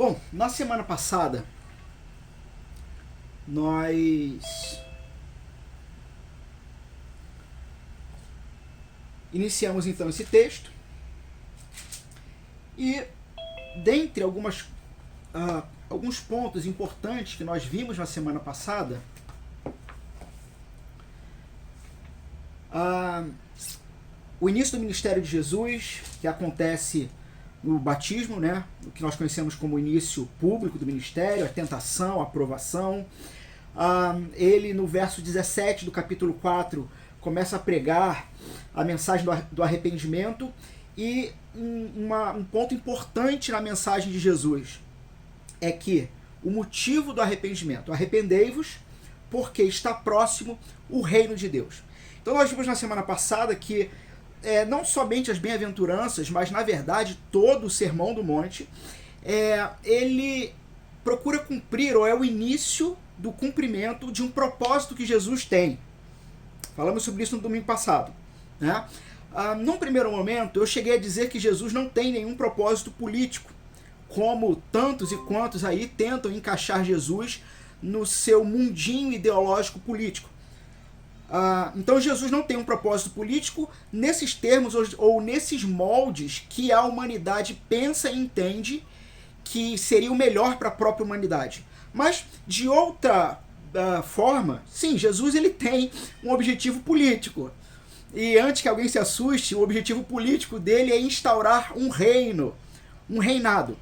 Bom, na semana passada nós iniciamos então esse texto e dentre alguns pontos importantes que nós vimos na semana passada, o início do ministério de Jesus, que acontece no batismo, né? O que nós conhecemos como início público do ministério, a tentação, a aprovação. Ele, no verso 17 do capítulo 4, começa a pregar a mensagem do arrependimento e um ponto importante na mensagem de Jesus é que o motivo do arrependimento, arrependei-vos porque está próximo o reino de Deus. Então nós vimos na semana passada que não somente as bem-aventuranças, mas na verdade todo o Sermão do Monte, ele procura cumprir, ou é o início do cumprimento de um propósito que Jesus tem. Falamos sobre isso no domingo passado, né? Num primeiro momento eu cheguei a dizer que Jesus não tem nenhum propósito político, como tantos e quantos aí tentam encaixar Jesus no seu mundinho ideológico político. Então Jesus não tem um propósito político nesses termos ou nesses moldes que a humanidade pensa e entende que seria o melhor para a própria humanidade. Mas de outra forma, sim, Jesus ele tem um objetivo político. E antes que alguém se assuste, o objetivo político dele é instaurar um reino, um reinado.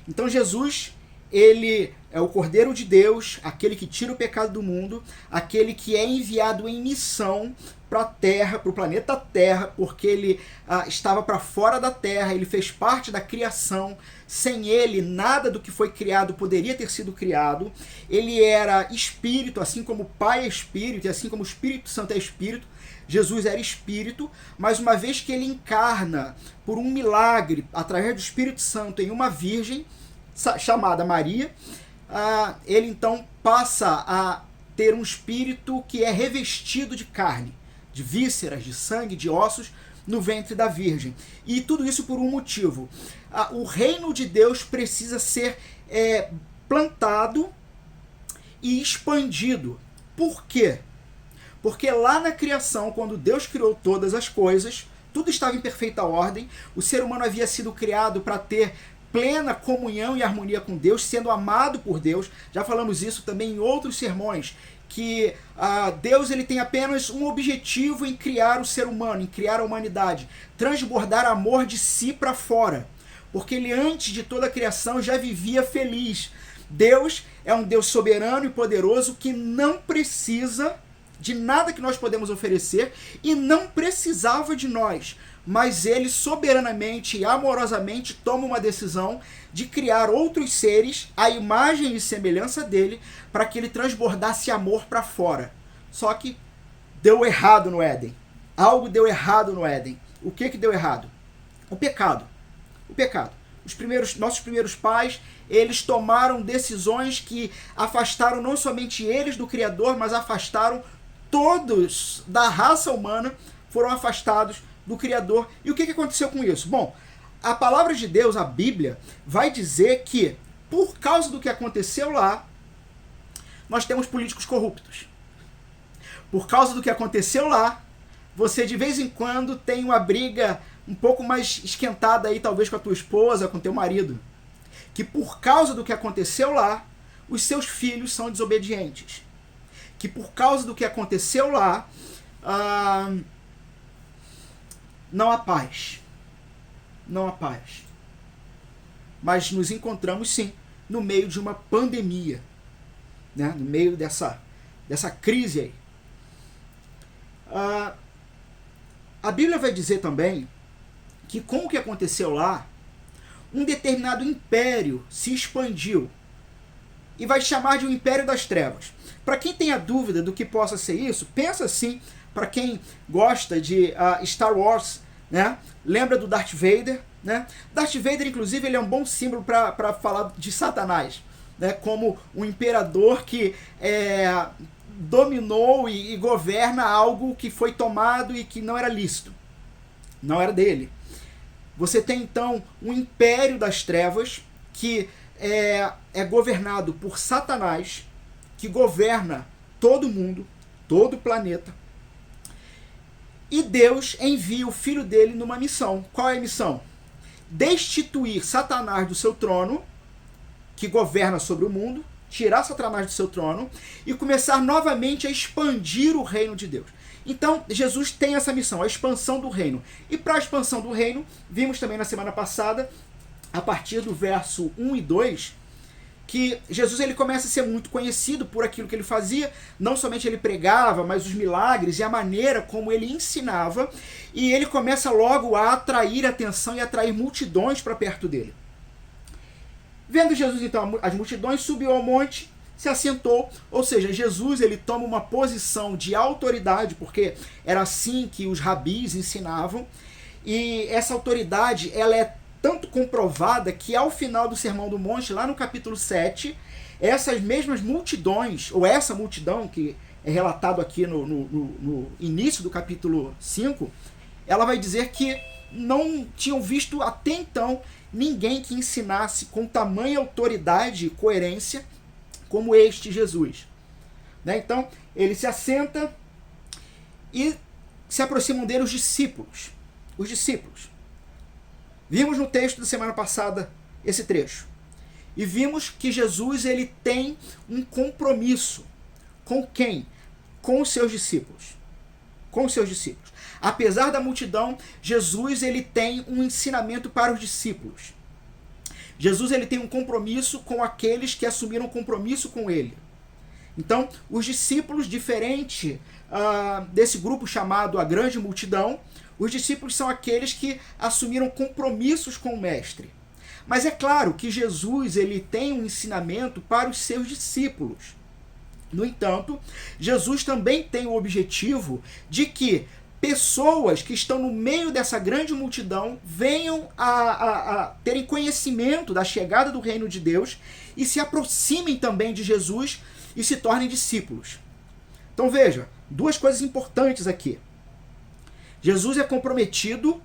Então Jesus, ele é o Cordeiro de Deus, aquele que tira o pecado do mundo, aquele que é enviado em missão para a Terra, para o planeta Terra, porque ele estava para fora da Terra, ele fez parte da criação. Sem ele, nada do que foi criado poderia ter sido criado. Ele era Espírito, assim como o Pai é Espírito, e assim como o Espírito Santo é Espírito. Jesus era Espírito, mas uma vez que ele encarna por um milagre, através do Espírito Santo, em uma virgem chamada Maria, ele então passa a ter um espírito que é revestido de carne, de vísceras, de sangue, de ossos, no ventre da Virgem. E tudo isso por um motivo. O reino de Deus precisa ser plantado e expandido. Por quê? Porque lá na criação, quando Deus criou todas as coisas, tudo estava em perfeita ordem, o ser humano havia sido criado para ter plena comunhão e harmonia com Deus, sendo amado por Deus. Já falamos isso também em outros sermões, que Deus ele tem apenas um objetivo em criar o ser humano, em criar a humanidade, transbordar amor de si para fora, porque ele antes de toda a criação já vivia feliz. Deus é um Deus soberano e poderoso que não precisa de nada que nós podemos oferecer e não precisava de nós, mas ele soberanamente e amorosamente toma uma decisão de criar outros seres à imagem e semelhança dele para que ele transbordasse amor para fora. Só que deu errado no Éden. Algo deu errado no Éden. O que deu errado? O pecado. O pecado. Nossos primeiros pais, eles tomaram decisões que afastaram não somente eles do Criador, mas afastaram todos da raça humana, foram afastados do Criador. E o que aconteceu com isso? Bom, a palavra de Deus, a Bíblia, vai dizer que, por causa do que aconteceu lá, nós temos políticos corruptos. Por causa do que aconteceu lá, você de vez em quando tem uma briga um pouco mais esquentada aí, talvez com a tua esposa, com o teu marido. Que por causa do que aconteceu lá, os seus filhos são desobedientes. Que por causa do que aconteceu lá, não há paz. Não há paz. Mas nos encontramos, sim, no meio de uma pandemia. Né? No meio dessa crise aí. A Bíblia vai dizer também que com o que aconteceu lá, um determinado império se expandiu e vai chamar de um império das trevas. Para quem tem a dúvida do que possa ser isso, pensa assim, para quem gosta de Star Wars, né? Lembra do Darth Vader, né? Darth Vader, inclusive, ele é um bom símbolo para falar de Satanás, né? Como um imperador que dominou e governa algo que foi tomado e que não era lícito, não era dele. Você tem então um império das trevas que é governado por Satanás, que governa todo mundo, todo o planeta. E Deus envia o filho dele numa missão. Qual é a missão? Destituir Satanás do seu trono, que governa sobre o mundo, tirar Satanás do seu trono e começar novamente a expandir o reino de Deus. Então, Jesus tem essa missão, a expansão do reino. E para a expansão do reino, vimos também na semana passada, a partir do verso 1 e 2, que Jesus ele começa a ser muito conhecido por aquilo que ele fazia. Não somente ele pregava, mas os milagres e a maneira como ele ensinava. E ele começa logo a atrair atenção e atrair multidões para perto dele. Vendo Jesus, então, as multidões, subiu ao monte, se assentou, ou seja, Jesus ele toma uma posição de autoridade, porque era assim que os rabis ensinavam, e essa autoridade ela é tanto comprovada que ao final do Sermão do Monte, lá no capítulo 7, essas mesmas multidões, ou essa multidão que é relatado aqui no início do capítulo 5, ela vai dizer que não tinham visto até então ninguém que ensinasse com tamanha autoridade e coerência como este Jesus. Né? Então, ele se assenta e se aproximam dele os discípulos. Os discípulos. Vimos no texto da semana passada esse trecho. E vimos que Jesus ele tem um compromisso. Com quem? Com os seus discípulos. Com os seus discípulos. Apesar da multidão, Jesus ele tem um ensinamento para os discípulos. Jesus ele tem um compromisso com aqueles que assumiram compromisso com ele. Então, os discípulos, diferente desse grupo chamado a grande multidão, os discípulos são aqueles que assumiram compromissos com o Mestre. Mas é claro que Jesus ele tem um ensinamento para os seus discípulos. No entanto, Jesus também tem o objetivo de que pessoas que estão no meio dessa grande multidão venham a terem conhecimento da chegada do reino de Deus e se aproximem também de Jesus e se tornem discípulos. Então veja, duas coisas importantes aqui. Jesus é comprometido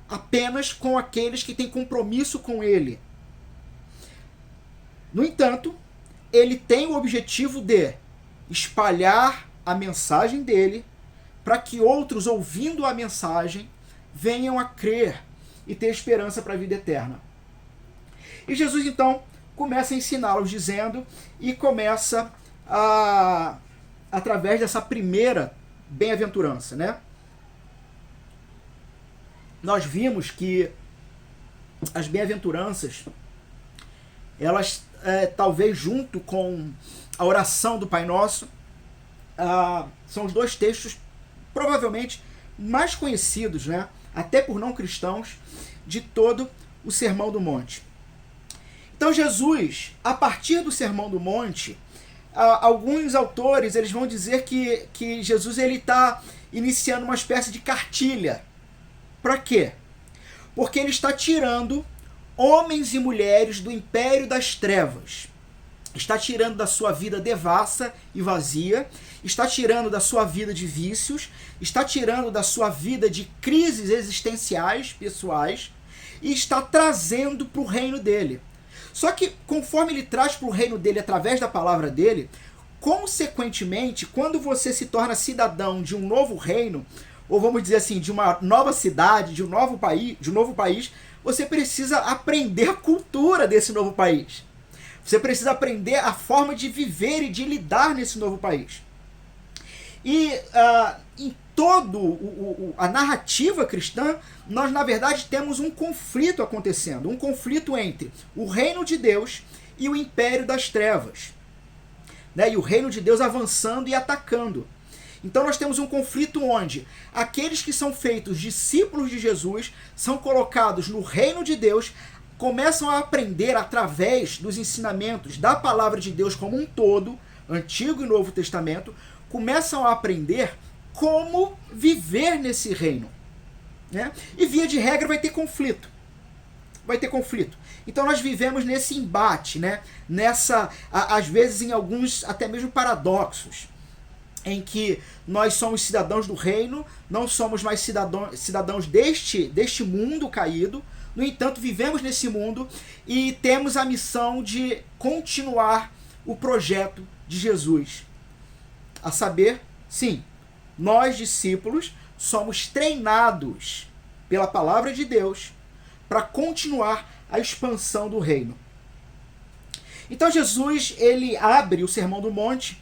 apenas com aqueles que têm compromisso com ele. No entanto, ele tem o objetivo de espalhar a mensagem dele para que outros, ouvindo a mensagem, venham a crer e ter esperança para a vida eterna. E Jesus, então, começa a ensiná-los dizendo, e começa através dessa primeira bem-aventurança, né? Nós vimos que as bem-aventuranças, elas, talvez junto com a oração do Pai Nosso, são os dois textos provavelmente mais conhecidos, né, até por não cristãos, de todo o Sermão do Monte. Então Jesus, a partir do Sermão do Monte, alguns autores eles vão dizer que Jesus está iniciando uma espécie de cartilha. Para quê? Porque ele está tirando homens e mulheres do império das trevas. Está tirando da sua vida devassa e vazia, está tirando da sua vida de vícios, está tirando da sua vida de crises existenciais, pessoais, e está trazendo para o reino dele. Só que, conforme ele traz para o reino dele através da palavra dele, consequentemente, quando você se torna cidadão de um novo reino, ou vamos dizer assim, de uma nova cidade, de um novo país, você precisa aprender a cultura desse novo país. Você precisa aprender a forma de viver e de lidar nesse novo país. E em todo a narrativa cristã, nós na verdade temos um conflito acontecendo. Um conflito entre o reino de Deus e o império das trevas. Né? E o reino de Deus avançando e atacando. Então nós temos um conflito onde aqueles que são feitos discípulos de Jesus são colocados no reino de Deus, começam a aprender através dos ensinamentos da palavra de Deus como um todo, Antigo e Novo Testamento, começam a aprender como viver nesse reino. Né? E via de regra vai ter conflito. Vai ter conflito. Então nós vivemos nesse embate, né? Às vezes em alguns até mesmo paradoxos, em que nós somos cidadãos do reino, não somos mais cidadãos deste mundo caído, No entanto, vivemos nesse mundo e temos a missão de continuar o projeto de Jesus. A saber, sim, nós, discípulos, somos treinados pela palavra de Deus para continuar a expansão do reino. Então Jesus, ele abre o Sermão do Monte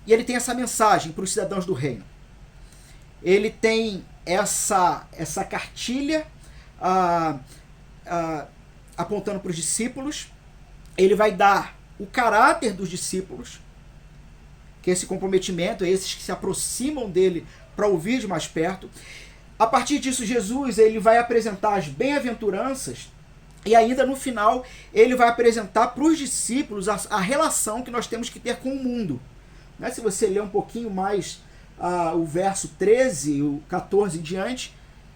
e ele tem essa mensagem para os cidadãos do reino. Ele tem essa cartilha apontando para os discípulos. Ele vai dar o caráter dos discípulos, que é esse comprometimento, é esses que se aproximam dele para ouvir de mais perto. A partir disso, Jesus ele vai apresentar as bem-aventuranças e ainda no final ele vai apresentar para os discípulos a relação que nós temos que ter com o mundo. Né? Se você ler um pouquinho mais o verso 13, o 14 em diante,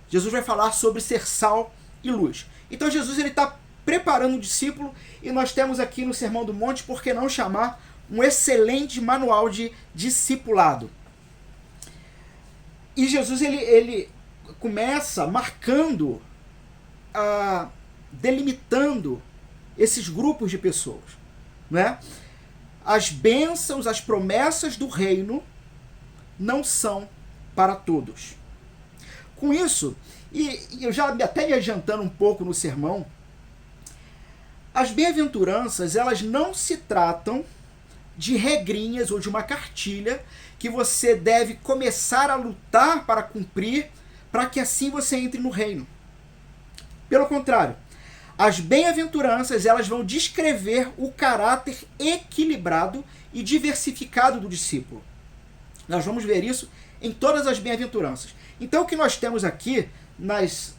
Jesus vai falar sobre ser sal e luz. Então Jesus está preparando o discípulo e nós temos aqui no Sermão do Monte, por que não chamar, um excelente manual de discipulado. E Jesus ele começa marcando, delimitando esses grupos de pessoas. Né? As bênçãos, as promessas do reino não são para todos. Com isso, e eu já até me adiantando um pouco no sermão, as bem-aventuranças, elas não se tratam de regrinhas ou de uma cartilha que você deve começar a lutar para cumprir, para que assim você entre no reino. Pelo contrário, as bem-aventuranças, elas vão descrever o caráter equilibrado e diversificado do discípulo. Nós vamos ver isso em todas as bem-aventuranças. Então o que nós temos aqui, nas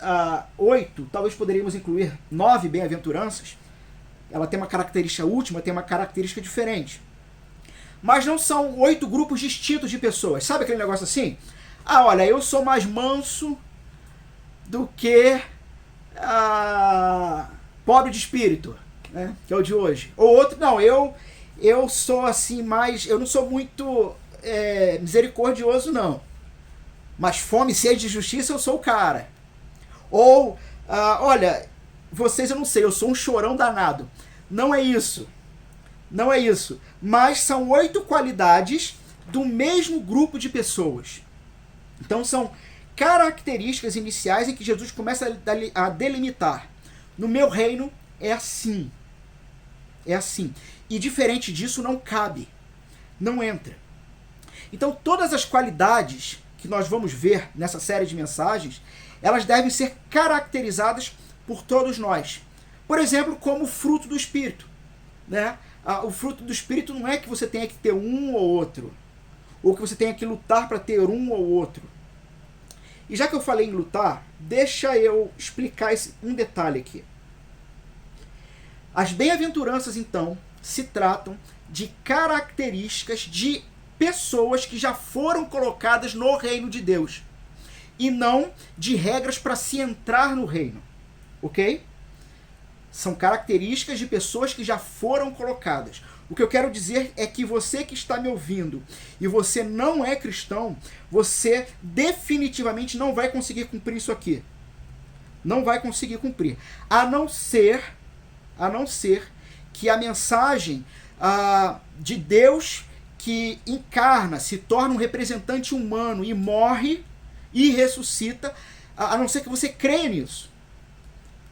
8, talvez poderíamos incluir 9 bem-aventuranças, ela tem uma característica última, tem uma característica diferente. Mas não são 8 grupos distintos de pessoas. Sabe aquele negócio assim? Olha, eu sou mais manso do que pobre de espírito, né? Que é o de hoje. Ou outro, não, eu sou assim mais, eu não sou muito misericordioso não, mas fome e sede de justiça eu sou o cara. Ou, olha, vocês eu não sei, eu sou um chorão danado. Não é isso. Não é isso. Mas são 8 qualidades do mesmo grupo de pessoas. Então são características iniciais em que Jesus começa a delimitar. No meu reino é assim. É assim. E diferente disso não cabe. Não entra. Então todas as qualidades que nós vamos ver nessa série de mensagens, elas devem ser caracterizadas por todos nós. Por exemplo, como o fruto do Espírito. Né? O fruto do Espírito não é que você tenha que ter um ou outro, ou que você tenha que lutar para ter um ou outro. E já que eu falei em lutar, deixa eu explicar um detalhe aqui. As bem-aventuranças, então, se tratam de características de pessoas que já foram colocadas no reino de Deus, e não de regras para se entrar no reino. Ok? São características de pessoas que já foram colocadas. O que eu quero dizer é que você que está me ouvindo e você não é cristão, você definitivamente não vai conseguir cumprir isso aqui. Não vai conseguir cumprir. A não ser que a mensagem de Deus que encarna, se torna um representante humano e morre e ressuscita, a não ser que você creia nisso.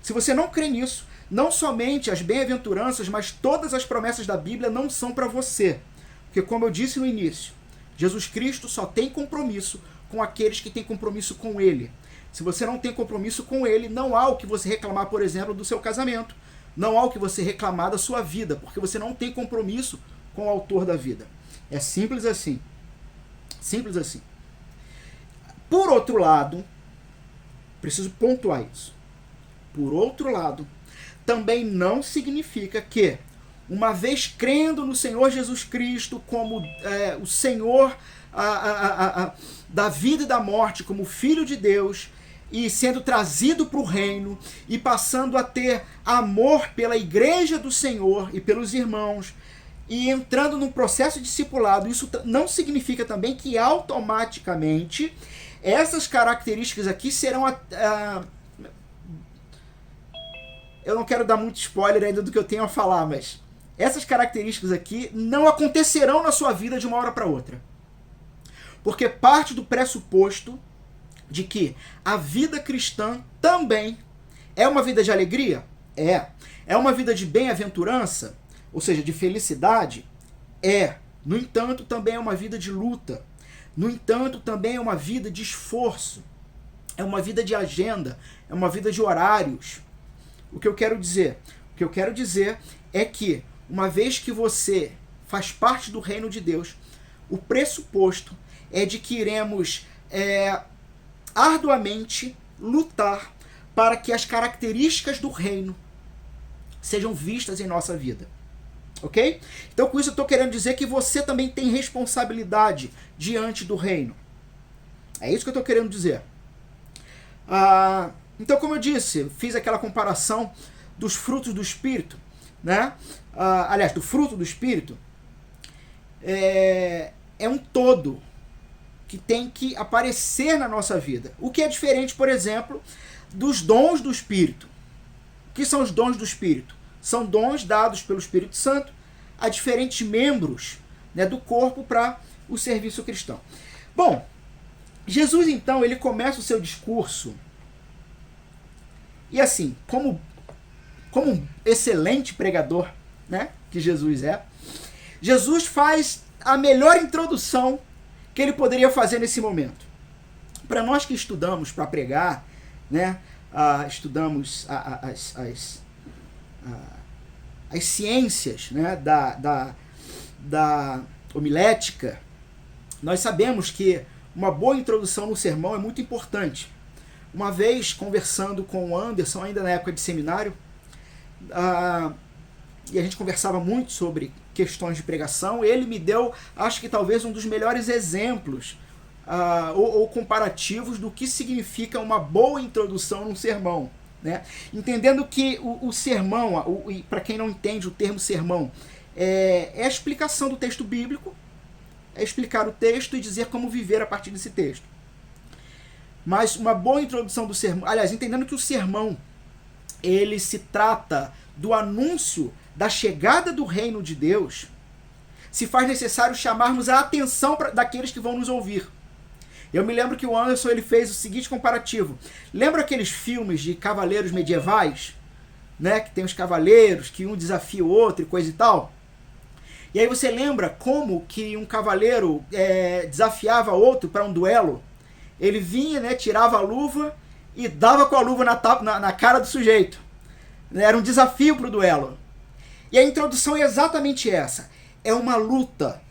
Se você não crê nisso, não somente as bem-aventuranças, mas todas as promessas da Bíblia não são para você. Porque, como eu disse no início, Jesus Cristo só tem compromisso com aqueles que têm compromisso com Ele. Se você não tem compromisso com Ele, não há o que você reclamar, por exemplo, do seu casamento. Não há o que você reclamar da sua vida, porque você não tem compromisso com o autor da vida. É simples assim. Simples assim. Por outro lado, preciso pontuar isso. Por outro lado, também não significa que, uma vez crendo no Senhor Jesus Cristo como o Senhor da vida e da morte, como Filho de Deus, e sendo trazido para o reino, e passando a ter amor pela igreja do Senhor e pelos irmãos, e entrando num processo discipulado, isso não significa também que automaticamente essas características aqui serão eu não quero dar muito spoiler ainda do que eu tenho a falar, mas essas características aqui não acontecerão na sua vida de uma hora para outra. Porque parte do pressuposto de que a vida cristã também é uma vida de alegria? É uma vida de bem-aventurança, ou seja, de felicidade? No entanto, também é uma vida de luta. No entanto, também é uma vida de esforço. É uma vida de agenda. É uma vida de horários. O que eu quero dizer? O que eu quero dizer é que, uma vez que você faz parte do reino de Deus, o pressuposto é de que iremos arduamente lutar para que as características do reino sejam vistas em nossa vida. Ok? Então, com isso, eu estou querendo dizer que você também tem responsabilidade diante do reino. É isso que eu estou querendo dizer. Então, como eu disse, fiz aquela comparação dos frutos do Espírito, né? Aliás, do fruto do Espírito. É um todo que tem que aparecer na nossa vida. O que é diferente, por exemplo, dos dons do Espírito. O que são os dons do Espírito? São dons dados pelo Espírito Santo a diferentes membros, né, do corpo para o serviço cristão. Bom, Jesus então, ele começa o seu discurso e assim, como um excelente pregador, né, que Jesus é, Jesus faz a melhor introdução que ele poderia fazer nesse momento. Para nós que estudamos para pregar, né, estudamos as ciências, né, da homilética, nós sabemos que uma boa introdução no sermão é muito importante. Uma vez, conversando com o Anderson, ainda na época de seminário, e a gente conversava muito sobre questões de pregação, ele me deu, acho que talvez um dos melhores exemplos ou comparativos do que significa uma boa introdução num sermão. Né? Entendendo que o sermão, para quem não entende o termo sermão, é a explicação do texto bíblico, é explicar o texto e dizer como viver a partir desse texto. Mas uma boa introdução do sermão, aliás, entendendo que o sermão ele se trata do anúncio da chegada do reino de Deus, se faz necessário chamarmos a atenção daqueles que vão nos ouvir. Eu me lembro que o Anderson ele fez o seguinte comparativo. Lembra aqueles filmes de cavaleiros medievais? Né? Que tem os cavaleiros, que um desafia o outro e coisa e tal. E aí você lembra como que um cavaleiro desafiava outro para um duelo? Ele vinha, né, tirava a luva e dava com a luva na cara do sujeito. Era um desafio para o duelo. E a introdução é exatamente essa. É uma luta.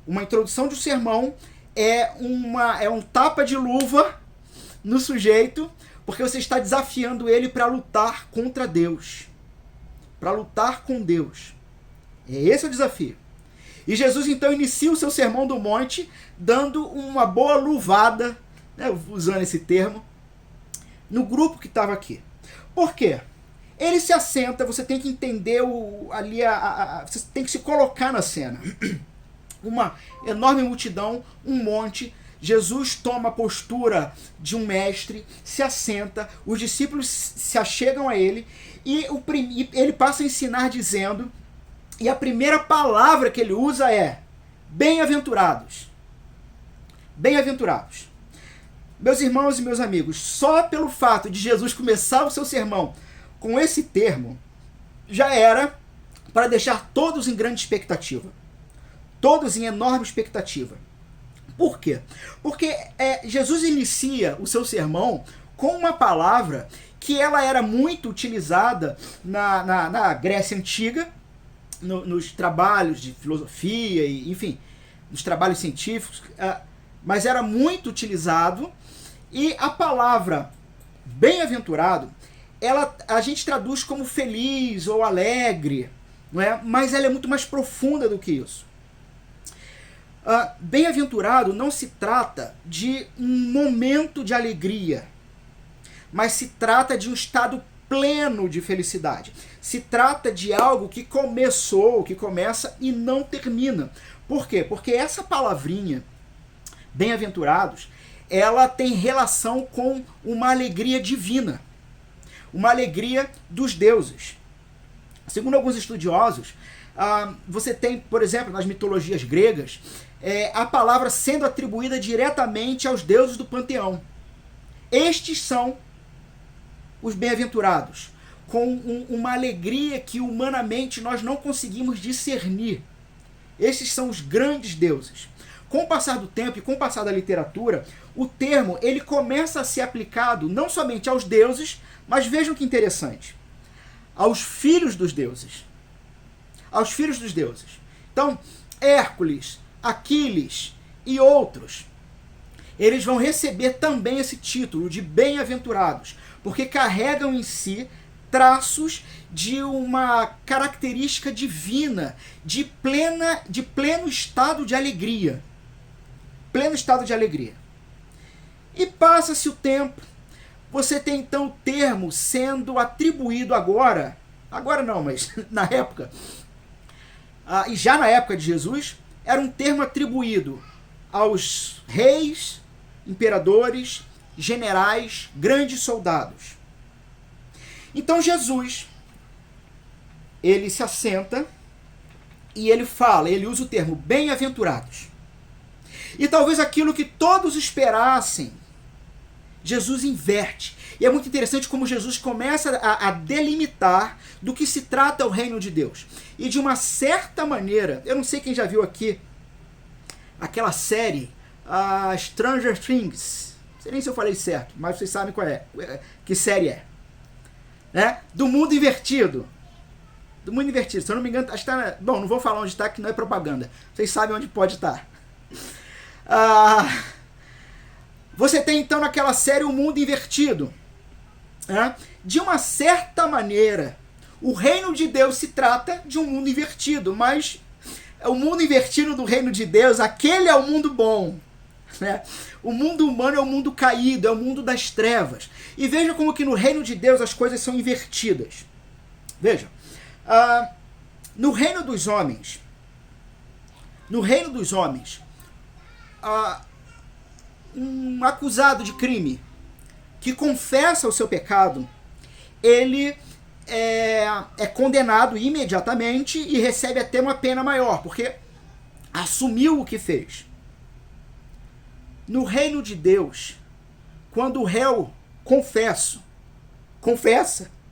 Uma introdução de um sermão é um tapa de luva no sujeito, porque você está desafiando ele para lutar contra Deus. Para lutar com Deus. Esse é o desafio. E Jesus então inicia o seu sermão do monte dando uma boa luvada, né, usando esse termo, no grupo que estava aqui. Por quê? Ele se assenta, você tem que entender você tem que se colocar na cena. Uma enorme multidão, um monte, Jesus toma a postura de um mestre, se assenta, os discípulos se achegam a ele e ele passa a ensinar dizendo, e a primeira palavra que ele usa é bem-aventurados. Bem-aventurados. Meus irmãos e meus amigos, só pelo fato de Jesus começar o seu sermão com esse termo, já era para deixar todos em grande expectativa. Todos em enorme expectativa. Por quê? Porque Jesus inicia o seu sermão com uma palavra que ela era muito utilizada na Grécia Antiga, nos trabalhos de filosofia, e, enfim, nos trabalhos científicos, mas era muito utilizado, e a palavra bem-aventurado, a gente traduz como feliz ou alegre, não é? Mas ela é muito mais profunda do que isso. Bem-aventurado não se trata de um momento de alegria, mas se trata de um estado pleno de felicidade. Se trata de algo que começa e não termina. Por quê? Porque essa palavrinha, bem-aventurados, ela tem relação com uma alegria divina, uma alegria dos deuses. Segundo alguns estudiosos, você tem, por exemplo, nas mitologias gregas, a palavra sendo atribuída diretamente aos deuses do panteão. Estes são os bem-aventurados, com uma alegria que humanamente nós não conseguimos discernir. Esses são os grandes deuses. Com o passar do tempo e com o passar da literatura, o termo ele começa a ser aplicado não somente aos deuses, mas vejam que interessante, aos filhos dos deuses. Aos filhos dos deuses. Então, Hércules, Aquiles e outros, eles vão receber também esse título de bem-aventurados, porque carregam em si traços de uma característica divina, de pleno estado de alegria. Pleno estado de alegria. E passa-se o tempo, você tem então o termo sendo atribuído agora não, mas na época, e já na época de Jesus, era um termo atribuído aos reis, imperadores, generais, grandes soldados. Então Jesus, ele se assenta e ele fala, ele usa o termo bem-aventurados. E talvez aquilo que todos esperassem, Jesus inverte. E é muito interessante como Jesus começa a delimitar do que se trata o reino de Deus. E de uma certa maneira, eu não sei quem já viu aqui aquela série, Stranger Things. Não sei nem se eu falei certo, mas vocês sabem qual é, que série é. Né? Do mundo invertido. Do mundo invertido. Se eu não me engano, acho que tá. Bom, não vou falar onde está, que não é propaganda. Vocês sabem onde pode estar. Você tem então naquela série o mundo invertido. Né? De uma certa maneira, o reino de Deus se trata de um mundo invertido, mas o mundo invertido do reino de Deus, aquele é o mundo bom. Né? O mundo humano é o mundo caído, é o mundo das trevas. E veja como que no reino de Deus as coisas são invertidas. Veja, no reino dos homens, um acusado de crime que confessa o seu pecado, ele é condenado imediatamente e recebe até uma pena maior, porque assumiu o que fez. No reino de Deus, quando o réu confessa,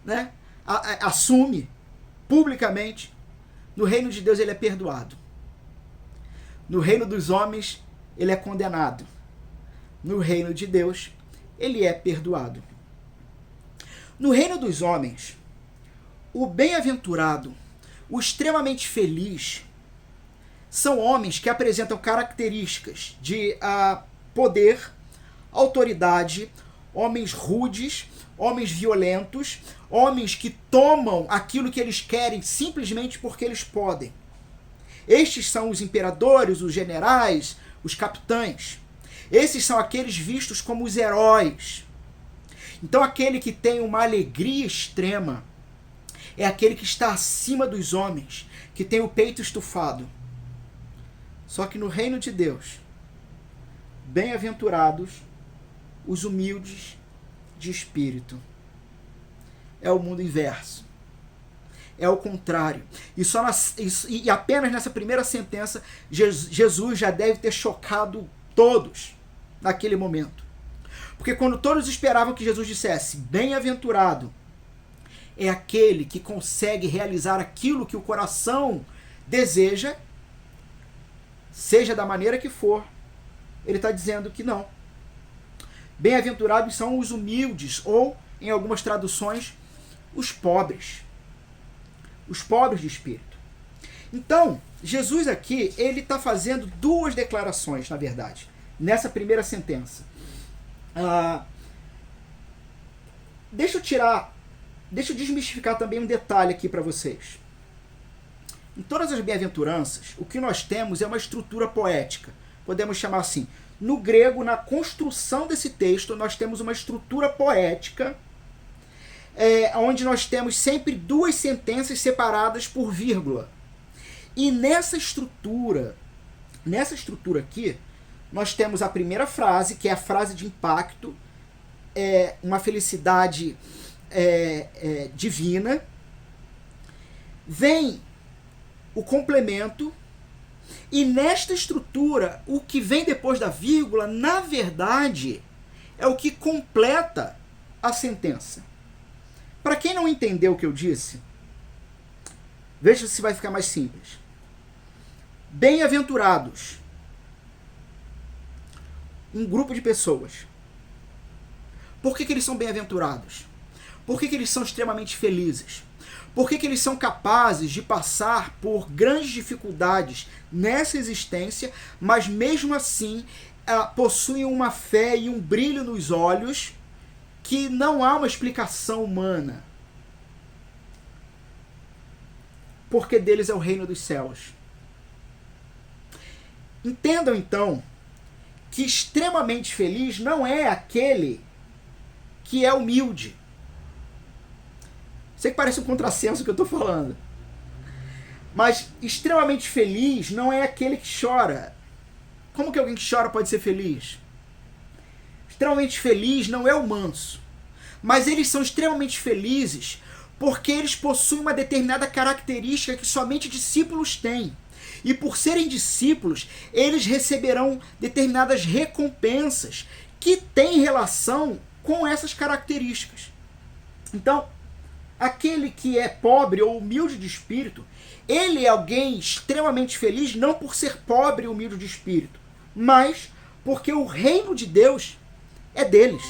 né, assume publicamente, no reino de Deus ele é perdoado. No reino dos homens, ele é condenado. No reino de Deus, ele é perdoado. No reino dos homens, o bem-aventurado, o extremamente feliz, são homens que apresentam características de poder, autoridade, homens rudes, homens violentos, homens que tomam aquilo que eles querem simplesmente porque eles podem. Estes são os imperadores, os generais, os capitães. Esses são aqueles vistos como os heróis. Então aquele que tem uma alegria extrema é aquele que está acima dos homens, que tem o peito estufado. Só que no reino de Deus, bem-aventurados os humildes de espírito. É o mundo inverso. É o contrário. E apenas nessa primeira sentença, Jesus já deve ter chocado todos naquele momento. Porque quando todos esperavam que Jesus dissesse, bem-aventurado é aquele que consegue realizar aquilo que o coração deseja, seja da maneira que for, ele está dizendo que não. Bem-aventurados são os humildes, ou, em algumas traduções, os pobres. Os pobres de espírito. Então, Jesus aqui, ele está fazendo duas declarações, na verdade, nessa primeira sentença. Deixa eu desmistificar também um detalhe aqui para vocês. Em todas as bem-aventuranças, o que nós temos é uma estrutura poética. Podemos chamar assim. No grego, na construção desse texto, nós temos uma estrutura poética, onde nós temos sempre duas sentenças separadas por vírgula. E nessa estrutura aqui, nós temos a primeira frase, que é a frase de impacto, é uma felicidade divina. Vem o complemento, e nesta estrutura, o que vem depois da vírgula, na verdade, é o que completa a sentença. Para quem não entendeu o que eu disse, veja se vai ficar mais simples. Bem-aventurados. Um grupo de pessoas. Por que eles são bem-aventurados? Por que eles são extremamente felizes? Por que eles são capazes de passar por grandes dificuldades nessa existência, mas mesmo assim possuem uma fé e um brilho nos olhos que não há uma explicação humana? Porque deles é o reino dos céus. Entendam então que extremamente feliz não é aquele que é humilde. Sei que parece um contrassenso o que eu estou falando. Mas extremamente feliz não é aquele que chora. Como que alguém que chora pode ser feliz? Extremamente feliz não é o manso. Mas eles são extremamente felizes porque eles possuem uma determinada característica que somente discípulos têm. E por serem discípulos, eles receberão determinadas recompensas que têm relação com essas características. Então, aquele que é pobre ou humilde de espírito, ele é alguém extremamente feliz não por ser pobre e humilde de espírito, mas porque o reino de Deus é deles.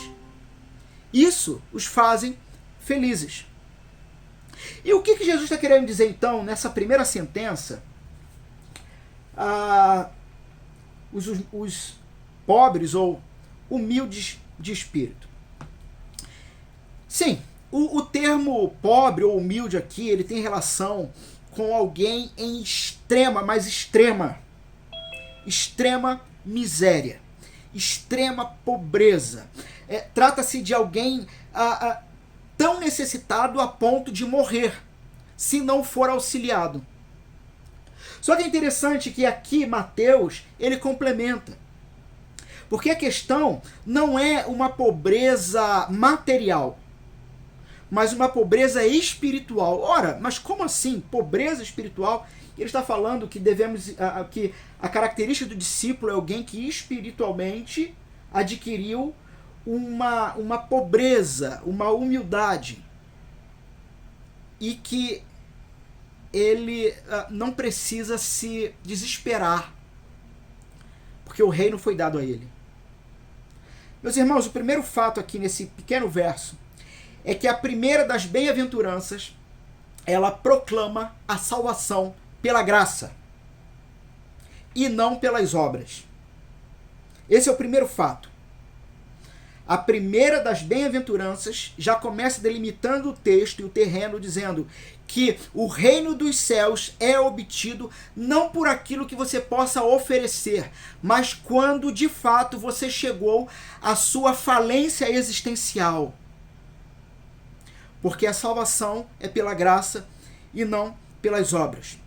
Isso os fazem felizes. E o que Jesus está querendo dizer então nessa primeira sentença? Os pobres ou humildes de espírito. Sim, o termo pobre ou humilde aqui, ele tem relação com alguém em extrema miséria, extrema pobreza. Trata-se de alguém tão necessitado a ponto de morrer, se não for auxiliado. Só que é interessante que aqui Mateus, ele complementa. Porque a questão não é uma pobreza material, mas uma pobreza espiritual. Ora, mas como assim? Pobreza espiritual? Ele está falando que que a característica do discípulo é alguém que espiritualmente adquiriu uma pobreza, uma humildade. E que ele não precisa se desesperar, porque o reino foi dado a ele. Meus irmãos, o primeiro fato aqui nesse pequeno verso é que a primeira das bem-aventuranças, ela proclama a salvação pela graça e não pelas obras. Esse é o primeiro fato. A primeira das bem-aventuranças já começa delimitando o texto e o terreno, dizendo que o reino dos céus é obtido não por aquilo que você possa oferecer, mas quando de fato você chegou à sua falência existencial. Porque a salvação é pela graça e não pelas obras.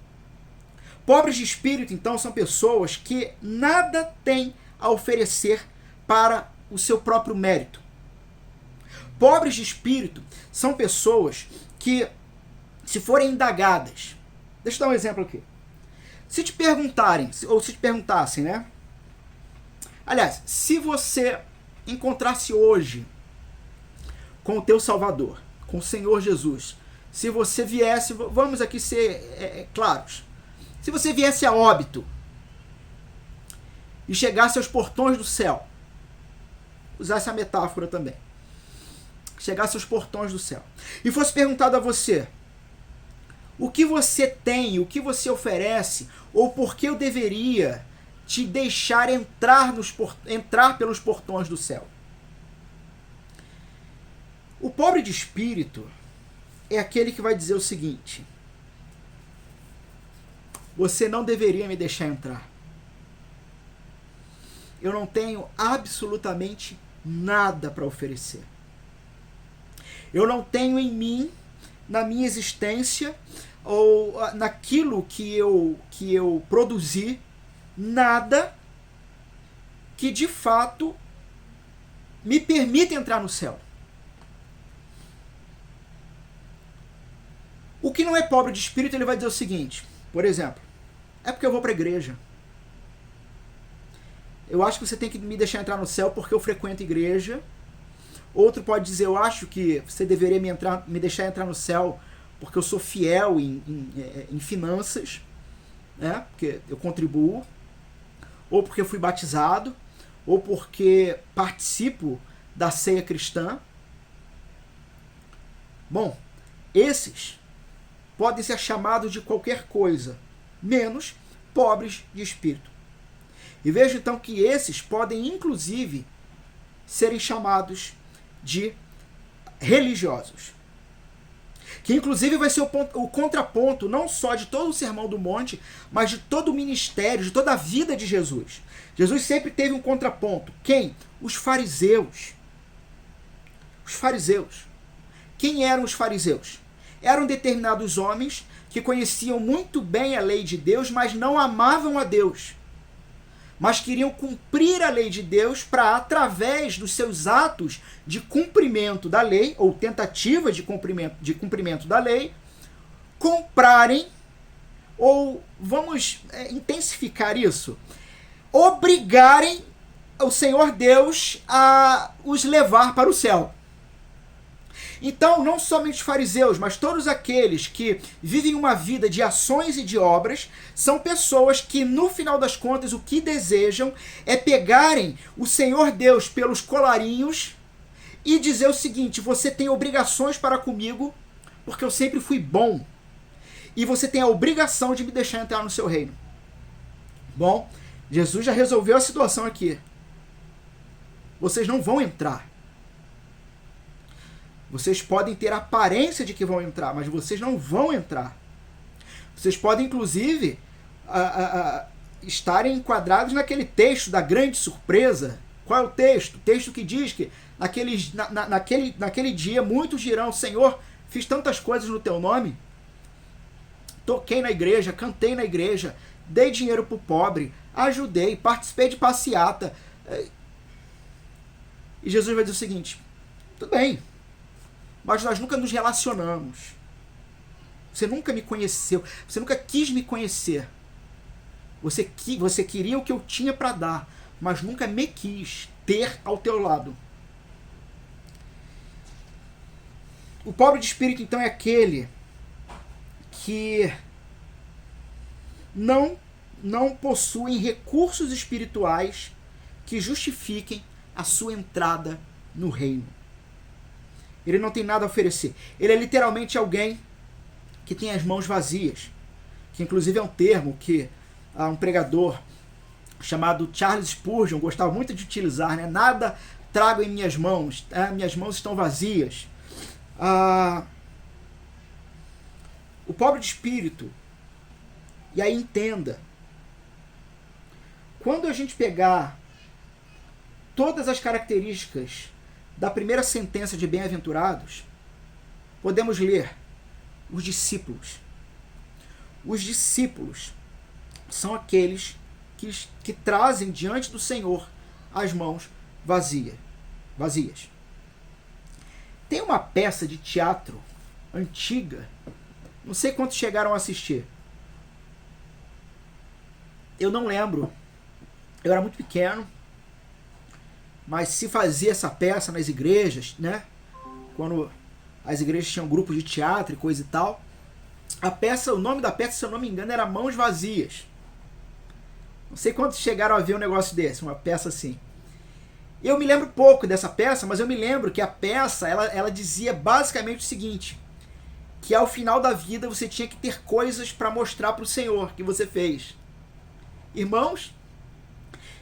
Pobres de espírito, então, são pessoas que nada têm a oferecer para o seu próprio mérito. Pobres de espírito são pessoas que, se forem indagadas, deixa eu dar um exemplo aqui. Se te perguntassem, né? Aliás, se você encontrasse hoje com o teu Salvador, com o Senhor Jesus, se você viesse, vamos aqui ser claros, se você viesse a óbito e chegasse aos portões do céu, usar essa metáfora também, chegasse aos portões do céu e fosse perguntado a você o que você tem, o que você oferece, ou por que eu deveria te deixar entrar pelos portões do céu. O pobre de espírito é aquele que vai dizer o seguinte: você não deveria me deixar entrar. Eu não tenho absolutamente nada para oferecer. Eu não tenho em mim, na minha existência, ou naquilo que eu produzi, nada que de fato me permite entrar no céu. O que não é pobre de espírito, ele vai dizer o seguinte, por exemplo, é porque eu vou para a igreja. Eu acho que você tem que me deixar entrar no céu porque eu frequento igreja. Outro pode dizer, eu acho que você deveria me deixar entrar no céu porque eu sou fiel em finanças, né? Porque eu contribuo, ou porque eu fui batizado, ou porque participo da ceia cristã. Bom, esses podem ser chamados de qualquer coisa, menos pobres de espírito. E vejo então que esses podem inclusive serem chamados de religiosos. Que inclusive vai ser o contraponto não só de todo o Sermão do Monte, mas de todo o ministério, de toda a vida de Jesus. Jesus sempre teve um contraponto. Quem? Os fariseus. Os fariseus. Quem eram os fariseus? Eram determinados homens que conheciam muito bem a lei de Deus, mas não amavam a Deus. Mas queriam cumprir a lei de Deus para, através dos seus atos de cumprimento da lei, ou tentativa de cumprimento da lei, comprarem, ou vamos intensificar isso, obrigarem o Senhor Deus a os levar para o céu. Então, não somente os fariseus, mas todos aqueles que vivem uma vida de ações e de obras, são pessoas que, no final das contas, o que desejam é pegarem o Senhor Deus pelos colarinhos e dizer o seguinte: você tem obrigações para comigo, porque eu sempre fui bom, e você tem a obrigação de me deixar entrar no seu reino. Bom, Jesus já resolveu a situação aqui. Vocês não vão entrar. Vocês podem ter a aparência de que vão entrar, mas vocês não vão entrar. Vocês podem, inclusive, estarem enquadrados naquele texto da grande surpresa. Qual é o texto? O texto que diz que naquele dia muitos dirão: Senhor, fiz tantas coisas no teu nome. Toquei na igreja, cantei na igreja, dei dinheiro para o pobre, ajudei, participei de passeata. E Jesus vai dizer o seguinte: tudo bem, mas nós nunca nos relacionamos. Você nunca me conheceu. Você nunca quis me conhecer. Você queria o que eu tinha para dar, mas nunca me quis ter ao teu lado. O pobre de espírito, então, é aquele que não possui recursos espirituais que justifiquem a sua entrada no reino. Ele não tem nada a oferecer. Ele é literalmente alguém que tem as mãos vazias. Que inclusive é um termo que um pregador chamado Charles Spurgeon gostava muito de utilizar, né? Nada trago em minhas mãos. Minhas mãos estão vazias. O pobre de espírito, e aí entenda, quando a gente pegar todas as características da primeira sentença de bem-aventurados, podemos ler os discípulos. Os discípulos são aqueles que trazem diante do Senhor as mãos vazias. Tem uma peça de teatro antiga, não sei quantos chegaram a assistir. Eu não lembro, eu era muito pequeno, mas se fazia essa peça nas igrejas, né? Quando as igrejas tinham grupos de teatro e coisa e tal. O nome da peça, se eu não me engano, era Mãos Vazias. Não sei quantos chegaram a ver um negócio desse, uma peça assim. Eu me lembro pouco dessa peça, mas eu me lembro que a peça, ela dizia basicamente o seguinte: que ao final da vida você tinha que ter coisas para mostrar para o Senhor que você fez. Irmãos,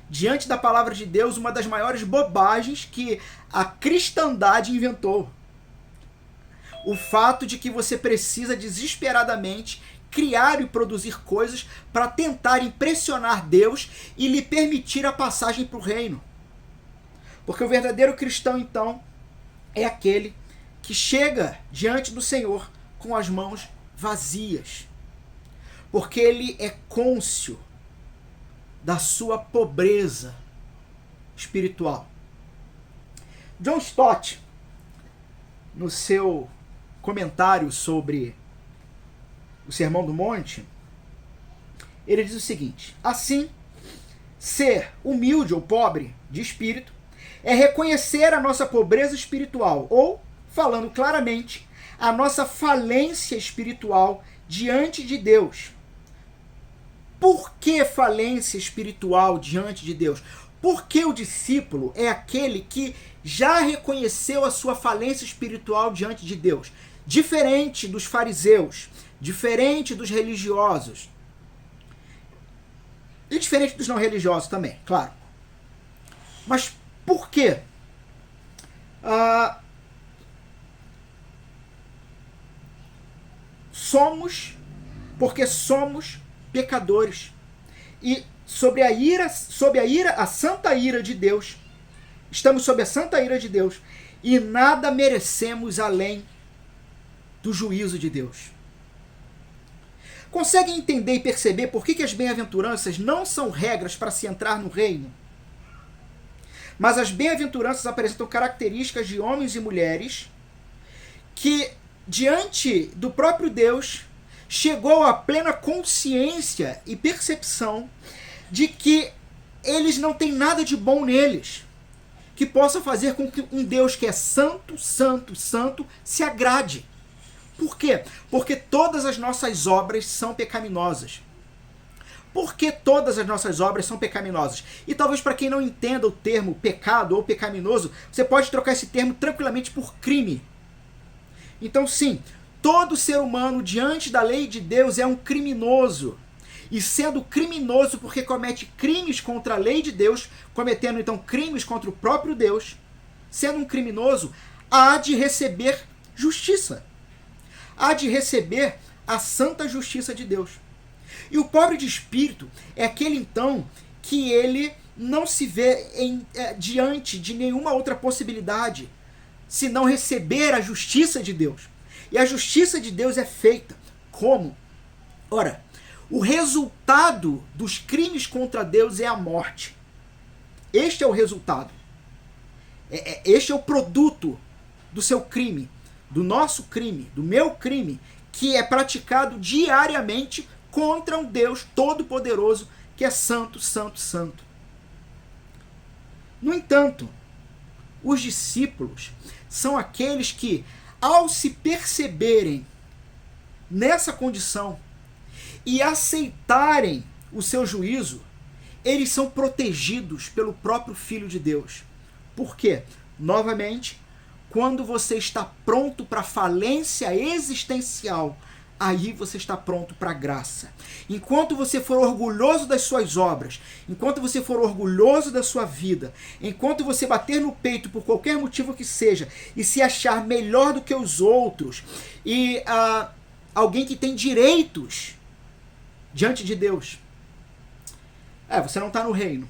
diante da palavra de Deus, uma das maiores bobagens que a cristandade inventou. O fato de que você precisa desesperadamente criar e produzir coisas para tentar impressionar Deus e lhe permitir a passagem para o reino. Porque o verdadeiro cristão, então, é aquele que chega diante do Senhor com as mãos vazias. Porque ele é cônscio da sua pobreza. espiritual. John Stott, no seu comentário sobre o Sermão do Monte, ele diz o seguinte: assim, ser humilde ou pobre de espírito é reconhecer a nossa pobreza espiritual, ou, falando claramente, a nossa falência espiritual diante de Deus. Por que falência espiritual diante de Deus? Porque o discípulo é aquele que já reconheceu a sua falência espiritual diante de Deus. Diferente dos fariseus, diferente dos religiosos. E diferente dos não religiosos também, claro. Mas por quê? Porque somos pecadores. E sob a santa ira de Deus, estamos sob a santa ira de Deus, e nada merecemos além do juízo de Deus. Conseguem entender e perceber por que as bem-aventuranças não são regras para se entrar no reino? Mas as bem-aventuranças apresentam características de homens e mulheres que, diante do próprio Deus, chegou à plena consciência e percepção de que eles não têm nada de bom neles que possa fazer com que um Deus que é santo, santo, santo se agrade. Por quê? Porque todas as nossas obras são pecaminosas. Por que todas as nossas obras são pecaminosas? E talvez para quem não entenda o termo pecado ou pecaminoso, você pode trocar esse termo tranquilamente por crime. Então sim, todo ser humano diante da lei de Deus é um criminoso. E sendo criminoso porque comete crimes contra a lei de Deus, cometendo então crimes contra o próprio Deus, sendo um criminoso, há de receber justiça. Há de receber a santa justiça de Deus. E o pobre de espírito é aquele então que ele não se vê diante de nenhuma outra possibilidade senão receber a justiça de Deus. E a justiça de Deus é feita como? Ora, o resultado dos crimes contra Deus é a morte. Este é o resultado. Este é o produto do seu crime, do nosso crime, do meu crime, que é praticado diariamente contra um Deus todo-poderoso que é santo, santo, santo. No entanto, os discípulos são aqueles que, ao se perceberem nessa condição e aceitarem o seu juízo, eles são protegidos pelo próprio Filho de Deus. Por quê? Novamente, quando você está pronto para a falência existencial, aí você está pronto para a graça. Enquanto você for orgulhoso das suas obras, enquanto você for orgulhoso da sua vida, enquanto você bater no peito por qualquer motivo que seja e se achar melhor do que os outros e alguém que tem direitos diante de Deus, você não está no reino.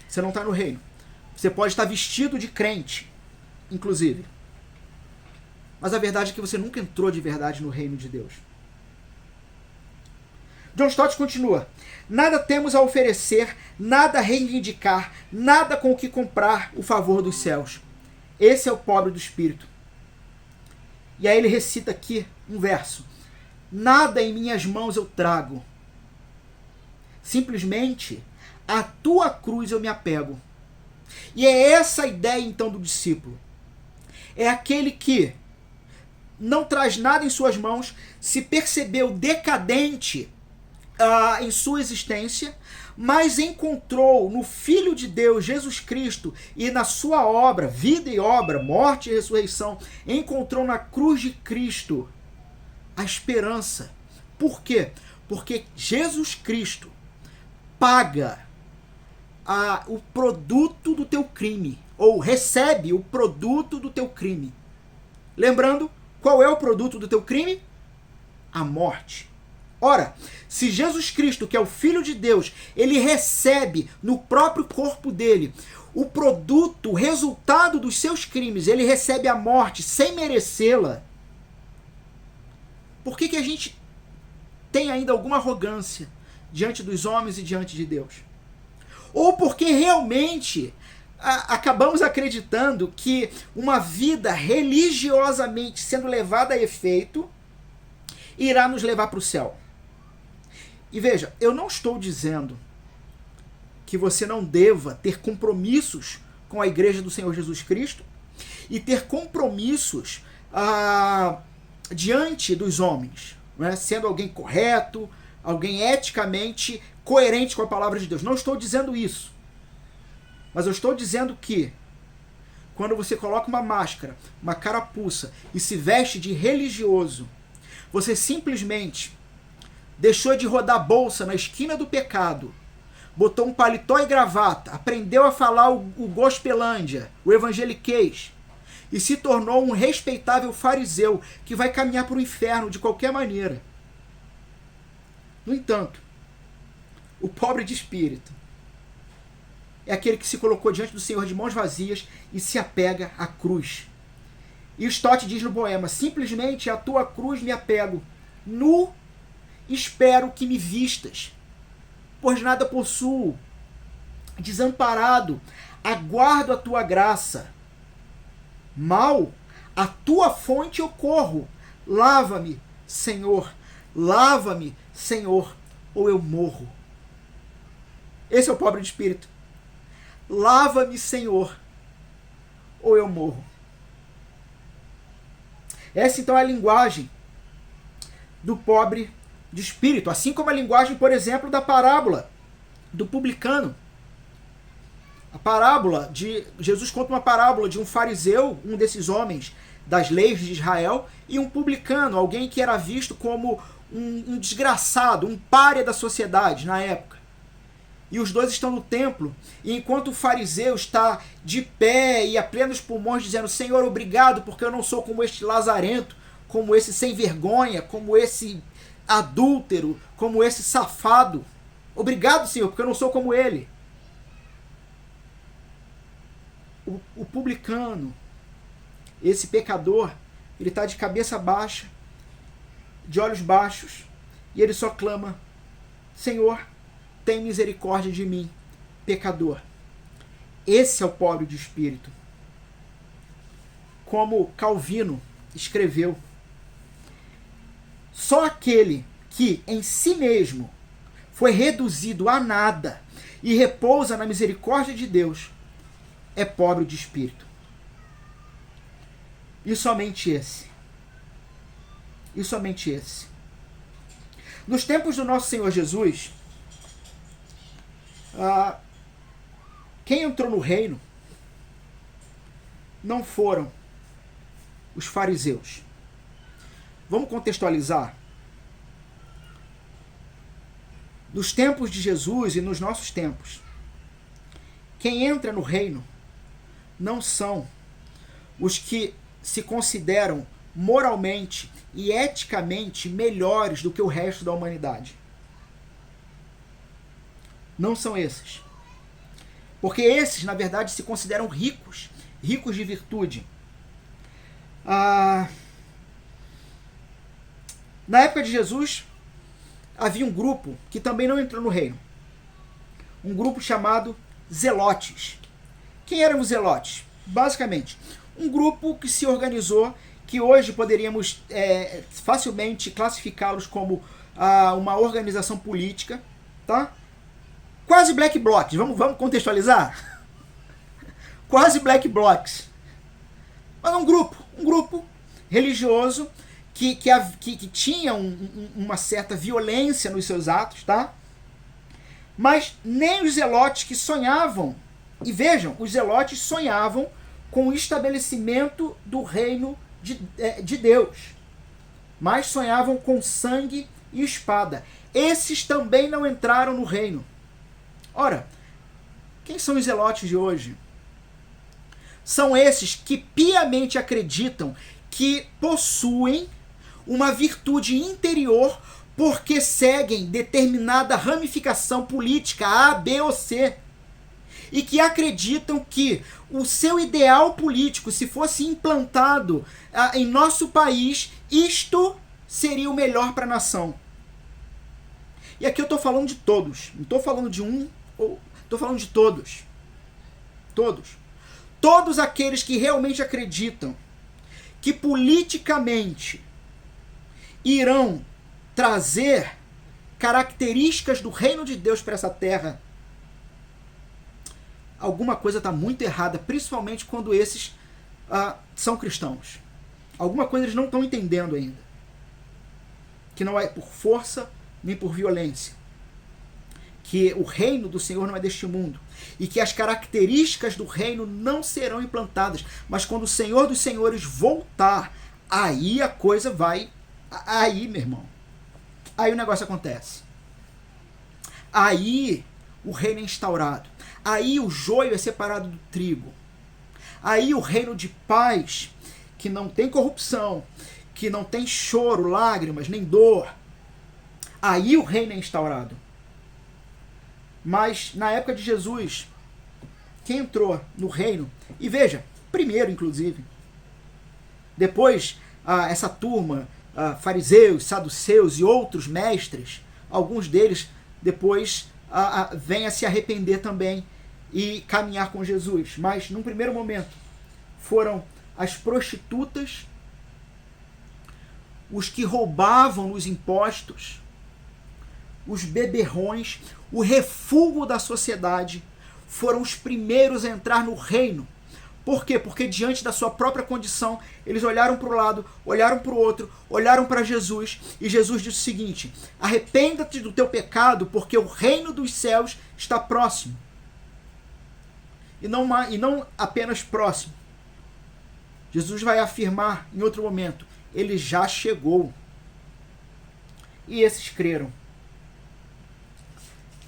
Você não está no reino. Você pode estar vestido de crente, inclusive. Mas a verdade é que você nunca entrou de verdade no reino de Deus. John Stott continua: nada temos a oferecer, nada a reivindicar, nada com o que comprar o favor dos céus. Esse é o pobre do espírito. E aí ele recita aqui um verso: nada em minhas mãos eu trago. Simplesmente à tua cruz eu me apego. E é essa a ideia então do discípulo. É aquele que não traz nada em suas mãos, se percebeu decadente em sua existência, mas encontrou no Filho de Deus, Jesus Cristo, e na sua obra, vida e obra, morte e ressurreição, encontrou na cruz de Cristo a esperança. Por quê? Porque Jesus Cristo paga o produto do teu crime, ou recebe o produto do teu crime. Lembrando, qual é o produto do teu crime? A morte. Ora, se Jesus Cristo, que é o Filho de Deus, ele recebe no próprio corpo dele o produto, o resultado dos seus crimes, ele recebe a morte sem merecê-la, por que a gente tem ainda alguma arrogância diante dos homens e diante de Deus? ou porque realmente acabamos acreditando que uma vida religiosamente sendo levada a efeito irá nos levar para o céu. E veja, eu não estou dizendo que você não deva ter compromissos com a Igreja do Senhor Jesus Cristo e ter compromissos diante dos homens, né? Sendo alguém correto, alguém eticamente coerente com a palavra de Deus. Não estou dizendo isso. Mas eu estou dizendo que quando você coloca uma máscara, uma carapuça e se veste de religioso, você simplesmente deixou de rodar bolsa na esquina do pecado, botou um paletó e gravata, aprendeu a falar o gospelândia, o evangeliquez, e se tornou um respeitável fariseu que vai caminhar para o inferno de qualquer maneira. No entanto, o pobre de espírito é aquele que se colocou diante do Senhor de mãos vazias e se apega à cruz. E Stott diz no poema: simplesmente à tua cruz me apego, nu espero que me vistas, pois nada possuo, desamparado, aguardo a tua graça. Mal, a tua fonte eu corro, lava-me, Senhor, ou eu morro. Esse é o pobre de espírito. Lava-me, Senhor, ou eu morro. Essa então é a linguagem do pobre de espírito, assim como a linguagem, por exemplo, da parábola do publicano. A parábola de Jesus conta uma parábola de um fariseu, um desses homens das leis de Israel, e um publicano, alguém que era visto como um desgraçado, um pária da sociedade na época. E os dois estão no templo, e enquanto o fariseu está de pé e a plenos pulmões dizendo: Senhor, obrigado, porque eu não sou como este lazarento, como esse sem vergonha, como esse adúltero, como esse safado. Obrigado, Senhor, porque eu não sou como ele. O publicano, esse pecador, ele está de cabeça baixa, de olhos baixos, e ele só clama: Senhor, tem misericórdia de mim, pecador. Esse é o pobre de espírito. Como Calvino escreveu: só aquele que em si mesmo foi reduzido a nada e repousa na misericórdia de Deus é pobre de espírito. E somente esse. E somente esse. Nos tempos do nosso Senhor Jesus, quem entrou no reino não foram os fariseus. Vamos contextualizar. Nos tempos de Jesus e nos nossos tempos, quem entra no reino não são os que se consideram moralmente e eticamente melhores do que o resto da humanidade. Não são esses. Porque esses, na verdade, se consideram ricos, ricos de virtude. Na época de Jesus, havia um grupo que também não entrou no reino. Um grupo chamado Zelotes. Quem eram os Zelotes? Basicamente, um grupo que se organizou, que hoje poderíamos facilmente classificá-los como uma organização política, tá? Quase black blocs, vamos contextualizar? Quase black blocs. Mas um grupo religioso que tinha uma certa violência nos seus atos, tá? Mas nem os zelotes que sonhavam, e vejam, os zelotes sonhavam com o estabelecimento do reino de Deus, mas sonhavam com sangue e espada. Esses também não entraram no reino. Ora, quem são os zelotes de hoje? São esses que piamente acreditam que possuem uma virtude interior porque seguem determinada ramificação política A, B ou C. E que acreditam que o seu ideal político, se fosse implantado em nosso país, isto seria o melhor para a nação. E aqui eu estou falando de todos. Não estou falando de um, estou Estou falando de todos. Todos. Todos aqueles que realmente acreditam que politicamente irão trazer características do reino de Deus para essa terra, alguma coisa está muito errada, principalmente quando esses são cristãos. Alguma coisa eles não estão entendendo ainda. Que não é por força nem por violência. Que o reino do Senhor não é deste mundo. E que as características do reino não serão implantadas. Mas quando o Senhor dos Senhores voltar, aí a coisa vai... Aí, meu irmão. Aí o negócio acontece. Aí o reino é instaurado. Aí o joio é separado do trigo. Aí o reino de paz, que não tem corrupção, que não tem choro, lágrimas, nem dor. Aí o reino é instaurado. Mas na época de Jesus, quem entrou no reino, e veja, primeiro inclusive, depois essa turma, fariseus, saduceus e outros mestres, alguns deles depois vêm a se arrepender também e caminhar com Jesus. Mas num primeiro momento foram as prostitutas, os que roubavam nos impostos, os beberrões, o refúgio da sociedade, foram os primeiros a entrar no reino. Por quê? Porque diante da sua própria condição, eles olharam para o lado, olharam para o outro, olharam para Jesus, e Jesus disse o seguinte: arrependa-te do teu pecado, porque o reino dos céus está próximo. E não apenas próximo. Jesus vai afirmar em outro momento, ele já chegou. E esses creram.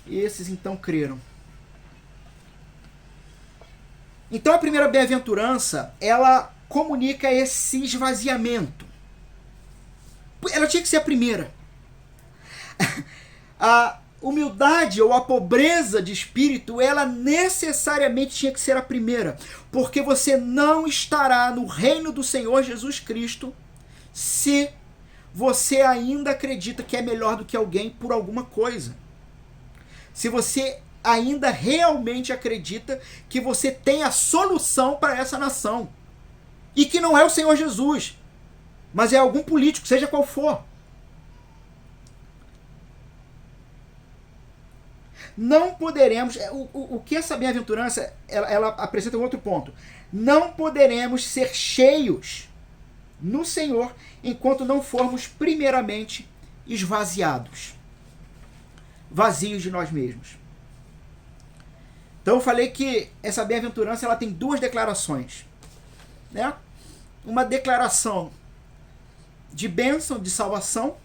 E esses então creram. Então a primeira bem-aventurança, ela comunica esse esvaziamento. Ela tinha que ser a primeira. A humildade ou a pobreza de espírito, ela necessariamente tinha que ser a primeira. Porque você não estará no reino do Senhor Jesus Cristo se você ainda acredita que é melhor do que alguém por alguma coisa. Se você ainda realmente acredita que você tem a solução para essa nação. E que não é o Senhor Jesus, mas é algum político, seja qual for. Não poderemos... O que essa bem-aventurança, ela apresenta um outro ponto. Não poderemos ser cheios no Senhor enquanto não formos primeiramente esvaziados. Vazios de nós mesmos. Então eu falei que essa bem-aventurança ela tem duas declarações, né? Uma declaração de bênção, de salvação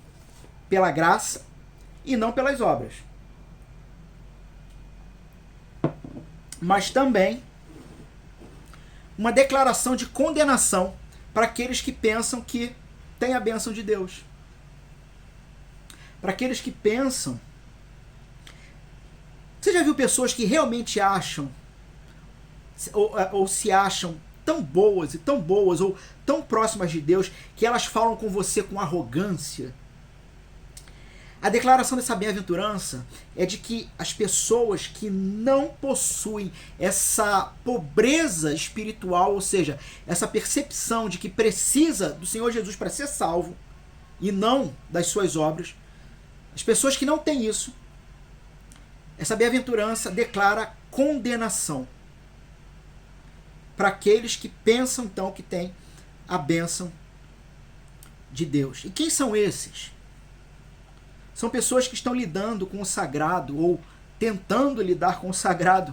pela graça e não pelas obras. Mas também uma declaração de condenação para aqueles que pensam que têm a bênção de Deus. Para aqueles que pensam... Você já viu pessoas que realmente acham ou se acham tão boas ou tão próximas de Deus que elas falam com você com arrogância? A declaração dessa bem-aventurança é de que as pessoas que não possuem essa pobreza espiritual, ou seja, essa percepção de que precisa do Senhor Jesus para ser salvo e não das suas obras, as pessoas que não têm isso, essa bem-aventurança declara condenação para aqueles que pensam então que têm a bênção de Deus. E quem são esses? São pessoas que estão lidando com o sagrado ou tentando lidar com o sagrado,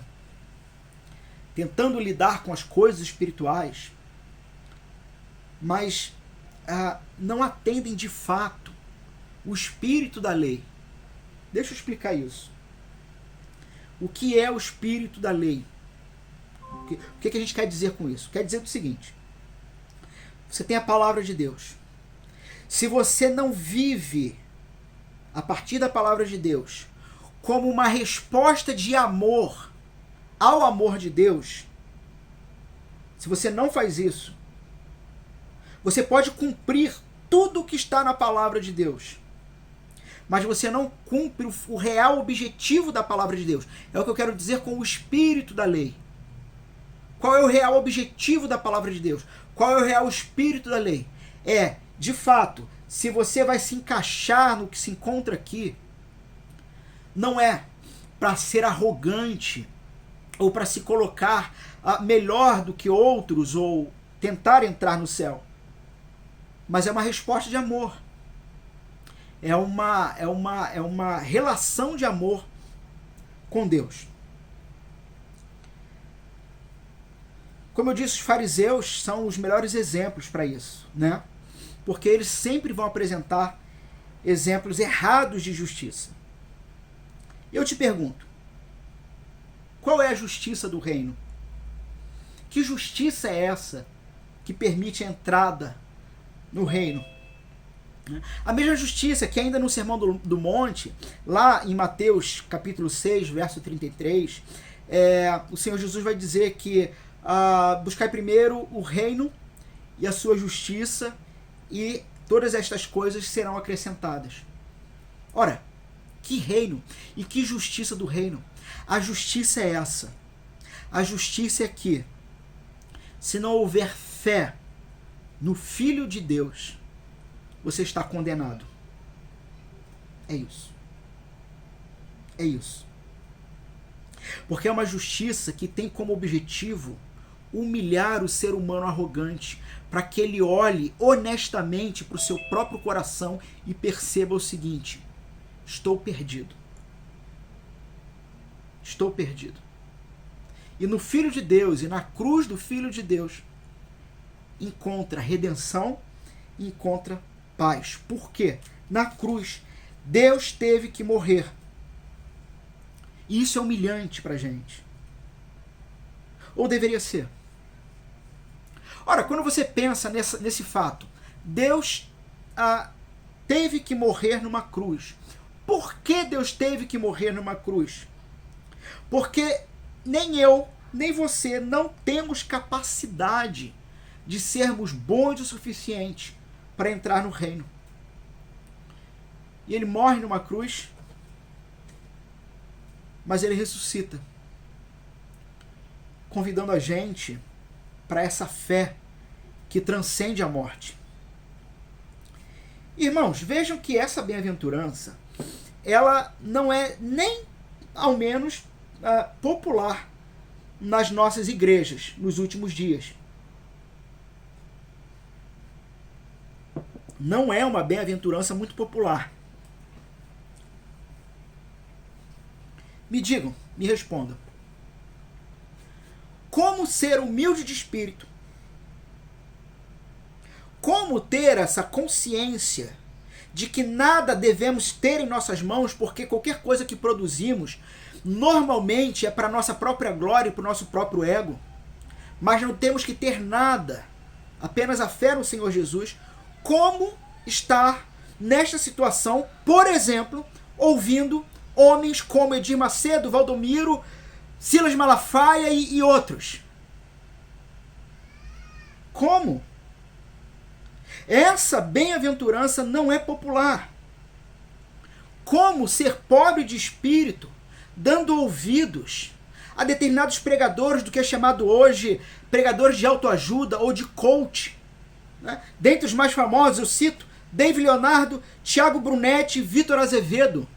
tentando lidar com as coisas espirituais, mas não atendem de fato o espírito da lei. Deixa eu explicar isso. O que é o espírito da lei? O que a gente quer dizer com isso? Quer dizer o seguinte: você tem a palavra de Deus. Se você não vive a partir da palavra de Deus como uma resposta de amor ao amor de Deus, se você não faz isso, você pode cumprir tudo o que está na palavra de Deus, mas você não cumpre o real objetivo da palavra de Deus. É o que eu quero dizer com o espírito da lei. Qual é o real objetivo da palavra de Deus? Qual é o real espírito da lei? É, de fato, se você vai se encaixar no que se encontra aqui, não é para ser arrogante ou para se colocar melhor do que outros ou tentar entrar no céu, mas é uma resposta de amor. É uma relação de amor com Deus. Como eu disse, os fariseus são os melhores exemplos para isso, né? Porque eles sempre vão apresentar exemplos errados de justiça. Eu te pergunto, qual é a justiça do reino? Que justiça é essa que permite a entrada no reino? A mesma justiça que ainda no Sermão do Monte, lá em Mateus capítulo 6, verso 33, o Senhor Jesus vai dizer que buscai primeiro o reino e a sua justiça, e todas estas coisas serão acrescentadas. Ora, que reino e que justiça do reino? A justiça é essa. A justiça é que, se não houver fé no Filho de Deus, você está condenado. É isso. É isso. Porque é uma justiça que tem como objetivo humilhar o ser humano arrogante, para que ele olhe honestamente para o seu próprio coração e perceba o seguinte: estou perdido. Estou perdido. E no Filho de Deus, e na cruz do Filho de Deus, encontra redenção, encontra paz. Por quê? Na cruz, Deus teve que morrer. E isso é humilhante para a gente. Ou deveria ser. Ora, quando você pensa nesse fato, Deus teve que morrer numa cruz. Por que Deus teve que morrer numa cruz? Porque nem eu, nem você não temos capacidade de sermos bons o suficiente para entrar no reino. E ele morre numa cruz, mas ele ressuscita, convidando a gente para essa fé que transcende a morte. Irmãos, vejam que essa bem-aventurança, ela não é nem ao menos popular nas nossas igrejas nos últimos dias. Não é uma bem-aventurança muito popular. Me digam, me respondam. Como ser humilde de espírito? Como ter essa consciência de que nada devemos ter em nossas mãos, porque qualquer coisa que produzimos normalmente é para nossa própria glória e para o nosso próprio ego, mas não temos que ter nada, apenas a fé no Senhor Jesus? Como estar nesta situação, por exemplo, ouvindo homens como Edir Macedo, Valdomiro, Silas Malafaia e outros? Como? Essa bem-aventurança não é popular. Como ser pobre de espírito, dando ouvidos a determinados pregadores do que é chamado hoje pregadores de autoajuda ou de coach, né? Dentre os mais famosos eu cito David Leonardo, Tiago Brunetti e Vitor Azevedo.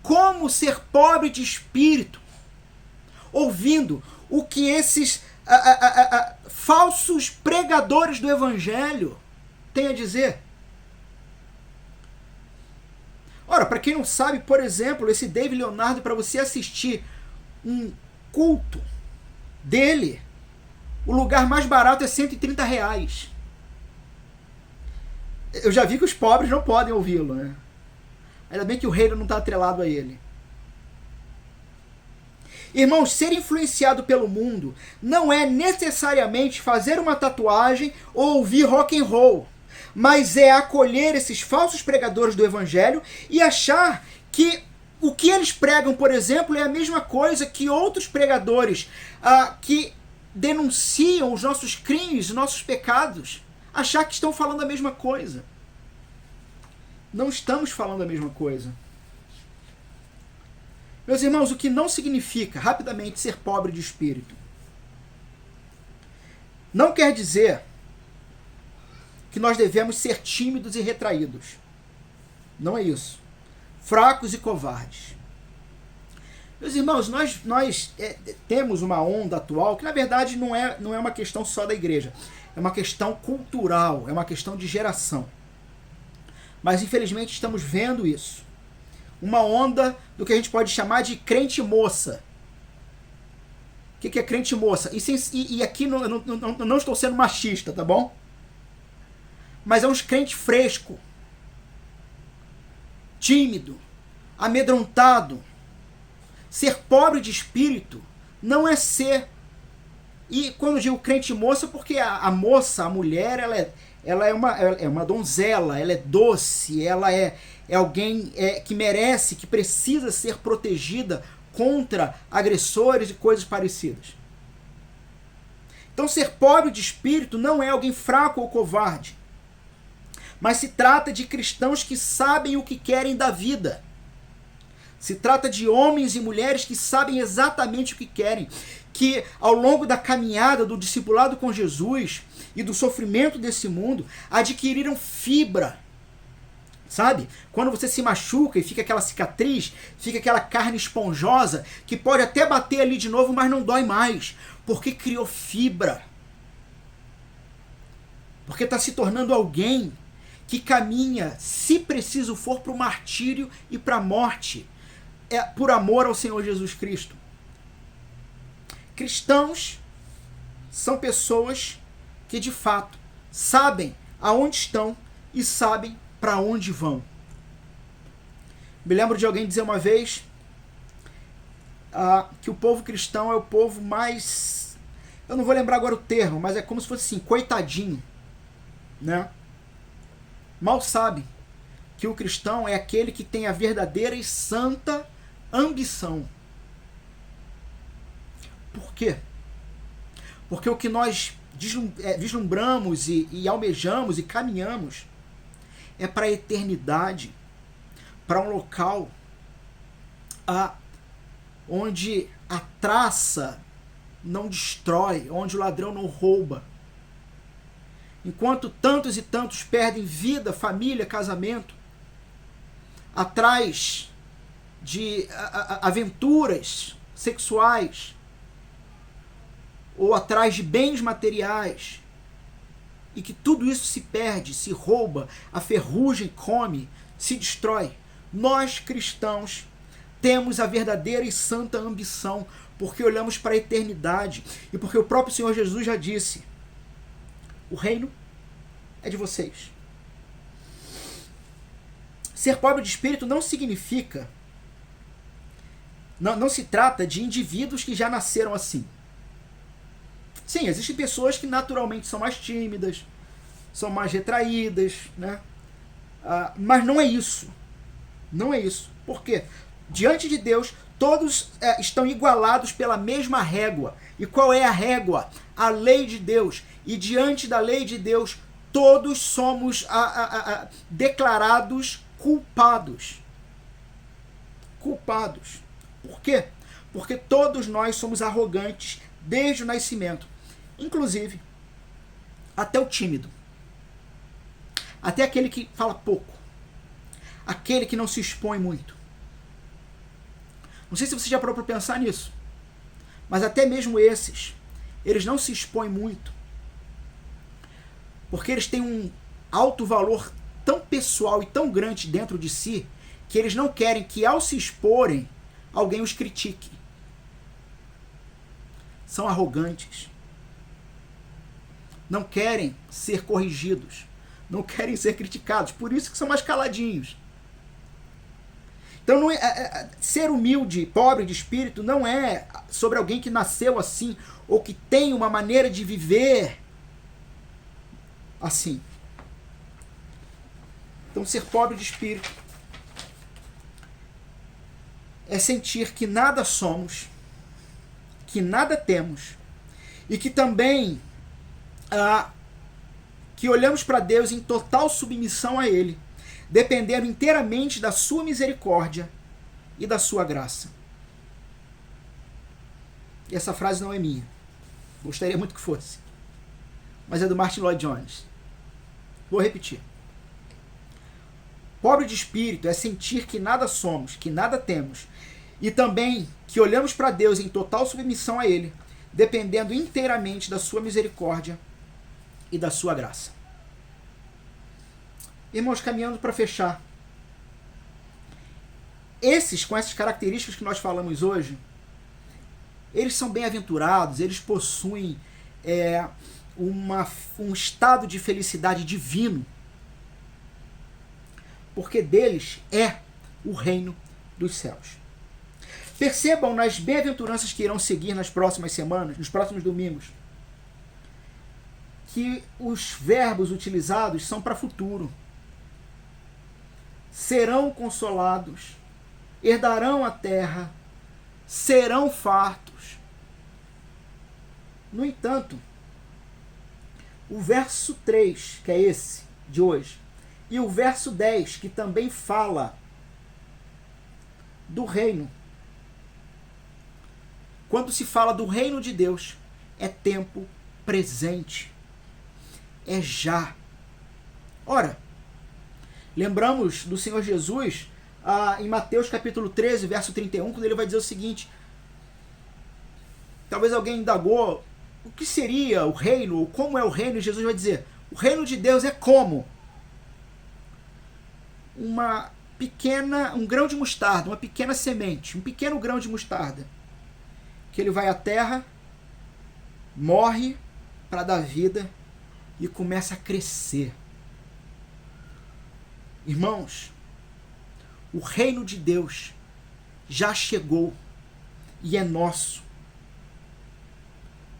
Como ser pobre de espírito, ouvindo o que esses falsos pregadores do evangelho têm a dizer? Ora, para quem não sabe, por exemplo, esse David Leonardo, para você assistir um culto dele, o lugar mais barato é R$130. Eu já vi que os pobres não podem ouvi-lo, né? Ainda bem que o reino não está atrelado a ele. Irmãos, ser influenciado pelo mundo não é necessariamente fazer uma tatuagem ou ouvir rock and roll, mas é acolher esses falsos pregadores do evangelho e achar que o que eles pregam, por exemplo, é a mesma coisa que outros pregadores que denunciam os nossos crimes, os nossos pecados, achar que estão falando a mesma coisa. Não estamos falando a mesma coisa. Meus irmãos, o que não significa, rapidamente, ser pobre de espírito? Não quer dizer que nós devemos ser tímidos e retraídos. Não é isso. Fracos e covardes. Meus irmãos, nós temos uma onda atual que, na verdade, não é uma questão só da igreja. É uma questão cultural, é uma questão de geração. Mas, infelizmente, estamos vendo isso. Uma onda do que a gente pode chamar de crente moça. O que é crente moça? E aqui não estou sendo machista, tá bom? Mas é uns crente fresco, tímido, amedrontado. Ser pobre de espírito não é ser... E quando eu digo crente moça, porque a moça, a mulher, ela é uma donzela, ela é doce, ela é alguém que merece, que precisa ser protegida contra agressores e coisas parecidas. Então, ser pobre de espírito não é alguém fraco ou covarde, mas se trata de cristãos que sabem o que querem da vida. Se trata de homens e mulheres que sabem exatamente o que querem, que ao longo da caminhada do discipulado com Jesus e do sofrimento desse mundo, adquiriram fibra. Sabe? Quando você se machuca e fica aquela cicatriz, fica aquela carne esponjosa, que pode até bater ali de novo, mas não dói mais, porque criou fibra. Porque está se tornando alguém que caminha, se preciso for, para o martírio e para a morte, por amor ao Senhor Jesus Cristo. Cristãos são pessoas que, de fato, sabem aonde estão e sabem para onde vão. Me lembro de alguém dizer uma vez que o povo cristão é o povo mais... Eu não vou lembrar agora o termo, mas é como se fosse assim, coitadinho. Né? Mal sabe que o cristão é aquele que tem a verdadeira e santa ambição. Por quê? Porque o que nós vislumbramos e almejamos e caminhamos é para a eternidade, para um local onde a traça não destrói, onde o ladrão não rouba. Enquanto tantos e tantos perdem vida, família, casamento, atrás de aventuras sexuais, ou atrás de bens materiais, e que tudo isso se perde, se rouba, a ferrugem come, se destrói. Nós, cristãos, temos a verdadeira e santa ambição, porque olhamos para a eternidade, e porque o próprio Senhor Jesus já disse: o reino é de vocês. Ser pobre de espírito não significa, não se trata de indivíduos que já nasceram assim. Sim, existem pessoas que naturalmente são mais tímidas, são mais retraídas, né? Mas não é isso. Não é isso. Por quê? Diante de Deus, todos estão igualados pela mesma régua. E qual é a régua? A lei de Deus. E diante da lei de Deus, todos somos declarados culpados. Culpados. Por quê? Porque todos nós somos arrogantes desde o nascimento. Inclusive, até o tímido. Até aquele que fala pouco. Aquele que não se expõe muito. Não sei se você já parou para pensar nisso. Mas até mesmo esses, eles não se expõem muito. Porque eles têm um alto valor tão pessoal e tão grande dentro de si, que eles não querem que, ao se exporem, alguém os critique. São arrogantes. Não querem ser corrigidos. Não querem ser criticados. Por isso que são mais caladinhos. Então, não ser humilde, pobre de espírito, não é sobre alguém que nasceu assim, ou que tem uma maneira de viver assim. Então, ser pobre de espírito é sentir que nada somos, que nada temos, e que também que olhamos para Deus em total submissão a Ele, dependendo inteiramente da sua misericórdia e da sua graça. E essa frase não é minha. Gostaria muito que fosse. Mas é do Martin Lloyd Jones. Vou repetir. Pobre de espírito é sentir que nada somos, que nada temos, e também que olhamos para Deus em total submissão a Ele, dependendo inteiramente da sua misericórdia e da sua graça. Irmãos, caminhando para fechar. Com essas características que nós falamos hoje, eles são bem-aventurados, eles possuem um estado de felicidade divino, porque deles é o reino dos céus. Percebam nas bem-aventuranças que irão seguir nas próximas semanas, nos próximos domingos, que os verbos utilizados são para futuro. Serão consolados, herdarão a terra, serão fartos. No entanto, o verso 3, que é esse de hoje, e o verso 10, que também fala do reino. Quando se fala do reino de Deus, é tempo presente. É já. Ora, lembramos do Senhor Jesus em Mateus capítulo 13, verso 31, quando ele vai dizer o seguinte: talvez alguém indagou o que seria o reino, ou como é o reino, e Jesus vai dizer: o reino de Deus é como um grão de mostarda, uma pequena semente, um pequeno grão de mostarda, que ele vai à terra, morre para dar vida e começa a crescer. Irmãos, o reino de Deus já chegou e é nosso,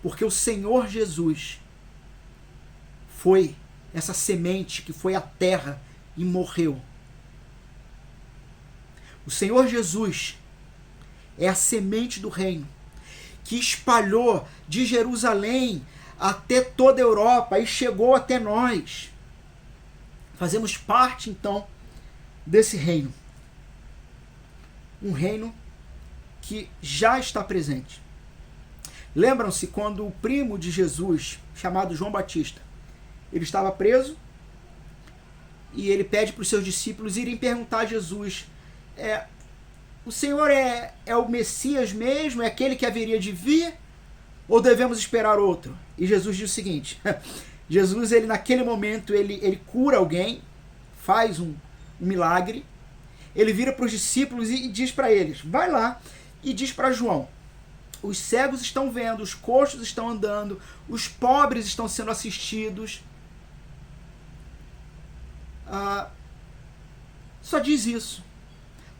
porque o Senhor Jesus foi essa semente que foi à terra e morreu. O Senhor Jesus é a semente do reino que espalhou de Jerusalém até toda a Europa e chegou até nós. Fazemos parte, então, desse reino. Um reino que já está presente. Lembram-se quando o primo de Jesus, chamado João Batista, ele estava preso e ele pede para os seus discípulos irem perguntar a Jesus: o Senhor é o Messias mesmo? É aquele que haveria de vir? Ou devemos esperar outro? E Jesus diz o seguinte: Jesus, ele naquele momento, ele cura alguém, faz um milagre, ele vira para os discípulos e diz para eles: vai lá e diz para João, os cegos estão vendo, os coxos estão andando, os pobres estão sendo assistidos. Só diz isso.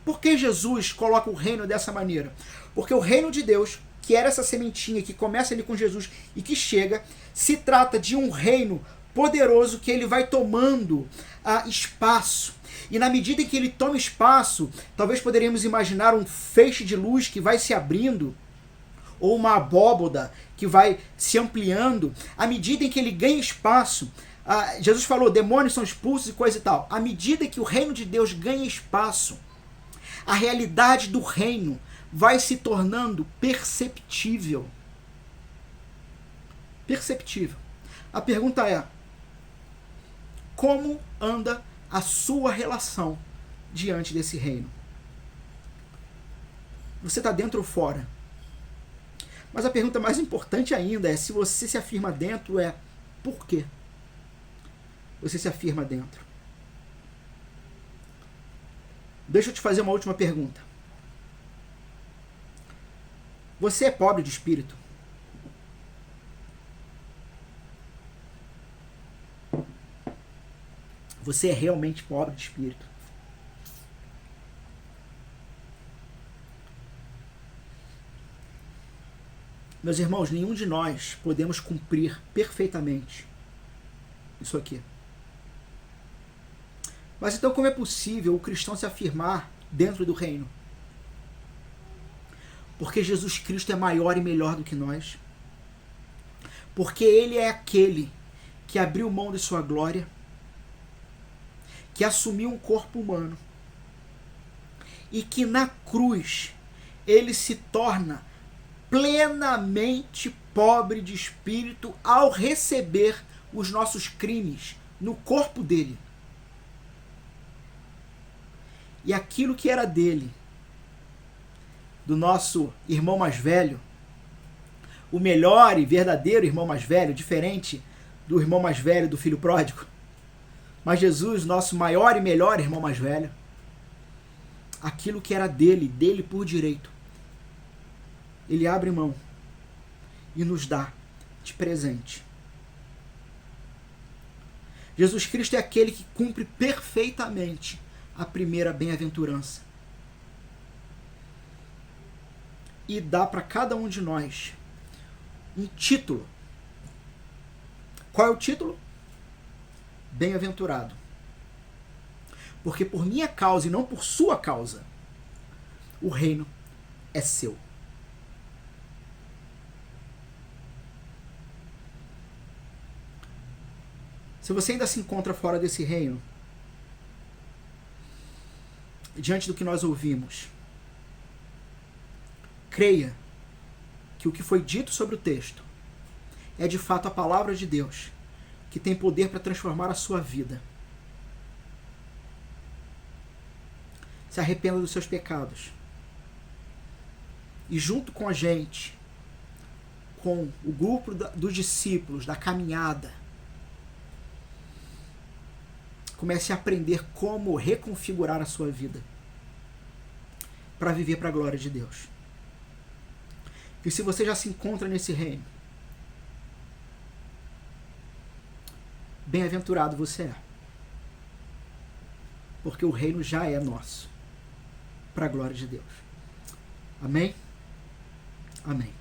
Por que Jesus coloca o reino dessa maneira? Porque o reino de Deus, que era essa sementinha que começa ali com Jesus e que chega, se trata de um reino poderoso que ele vai tomando espaço. E na medida em que ele toma espaço, talvez poderíamos imaginar um feixe de luz que vai se abrindo, ou uma abóboda que vai se ampliando. À medida em que ele ganha espaço, Jesus falou, demônios são expulsos e coisa e tal. À medida que o reino de Deus ganha espaço, a realidade do reino vai se tornando perceptível. Perceptível. A pergunta é: como anda a sua relação diante desse reino? Você está dentro ou fora? Mas a pergunta mais importante ainda é: se você se afirma dentro, por quê você se afirma dentro? Deixa eu te fazer uma última pergunta. Você é pobre de espírito? Você é realmente pobre de espírito? Meus irmãos, nenhum de nós podemos cumprir perfeitamente isso aqui. Mas então como é possível o cristão se afirmar dentro do reino? Porque Jesus Cristo é maior e melhor do que nós. Porque Ele é aquele que abriu mão de sua glória, que assumiu um corpo humano e que na cruz ele se torna plenamente pobre de espírito ao receber os nossos crimes no corpo dele. E aquilo que era dele, do nosso irmão mais velho, o melhor e verdadeiro irmão mais velho, diferente do irmão mais velho do filho pródigo, mas Jesus, nosso maior e melhor irmão mais velho, aquilo que era dele por direito, ele abre mão e nos dá de presente. Jesus Cristo é aquele que cumpre perfeitamente a primeira bem-aventurança e dá para cada um de nós um título. Qual é o título? Bem-aventurado. Porque por minha causa e não por sua causa, o reino é seu. Se você ainda se encontra fora desse reino, diante do que nós ouvimos, creia que o que foi dito sobre o texto é de fato a palavra de Deus, que tem poder para transformar a sua vida. Se arrependa dos seus pecados. E junto com a gente, com o grupo dos discípulos, da caminhada, comece a aprender como reconfigurar a sua vida para viver para a glória de Deus. E se você já se encontra nesse reino, bem-aventurado você é. Porque o reino já é nosso, para a glória de Deus. Amém? Amém.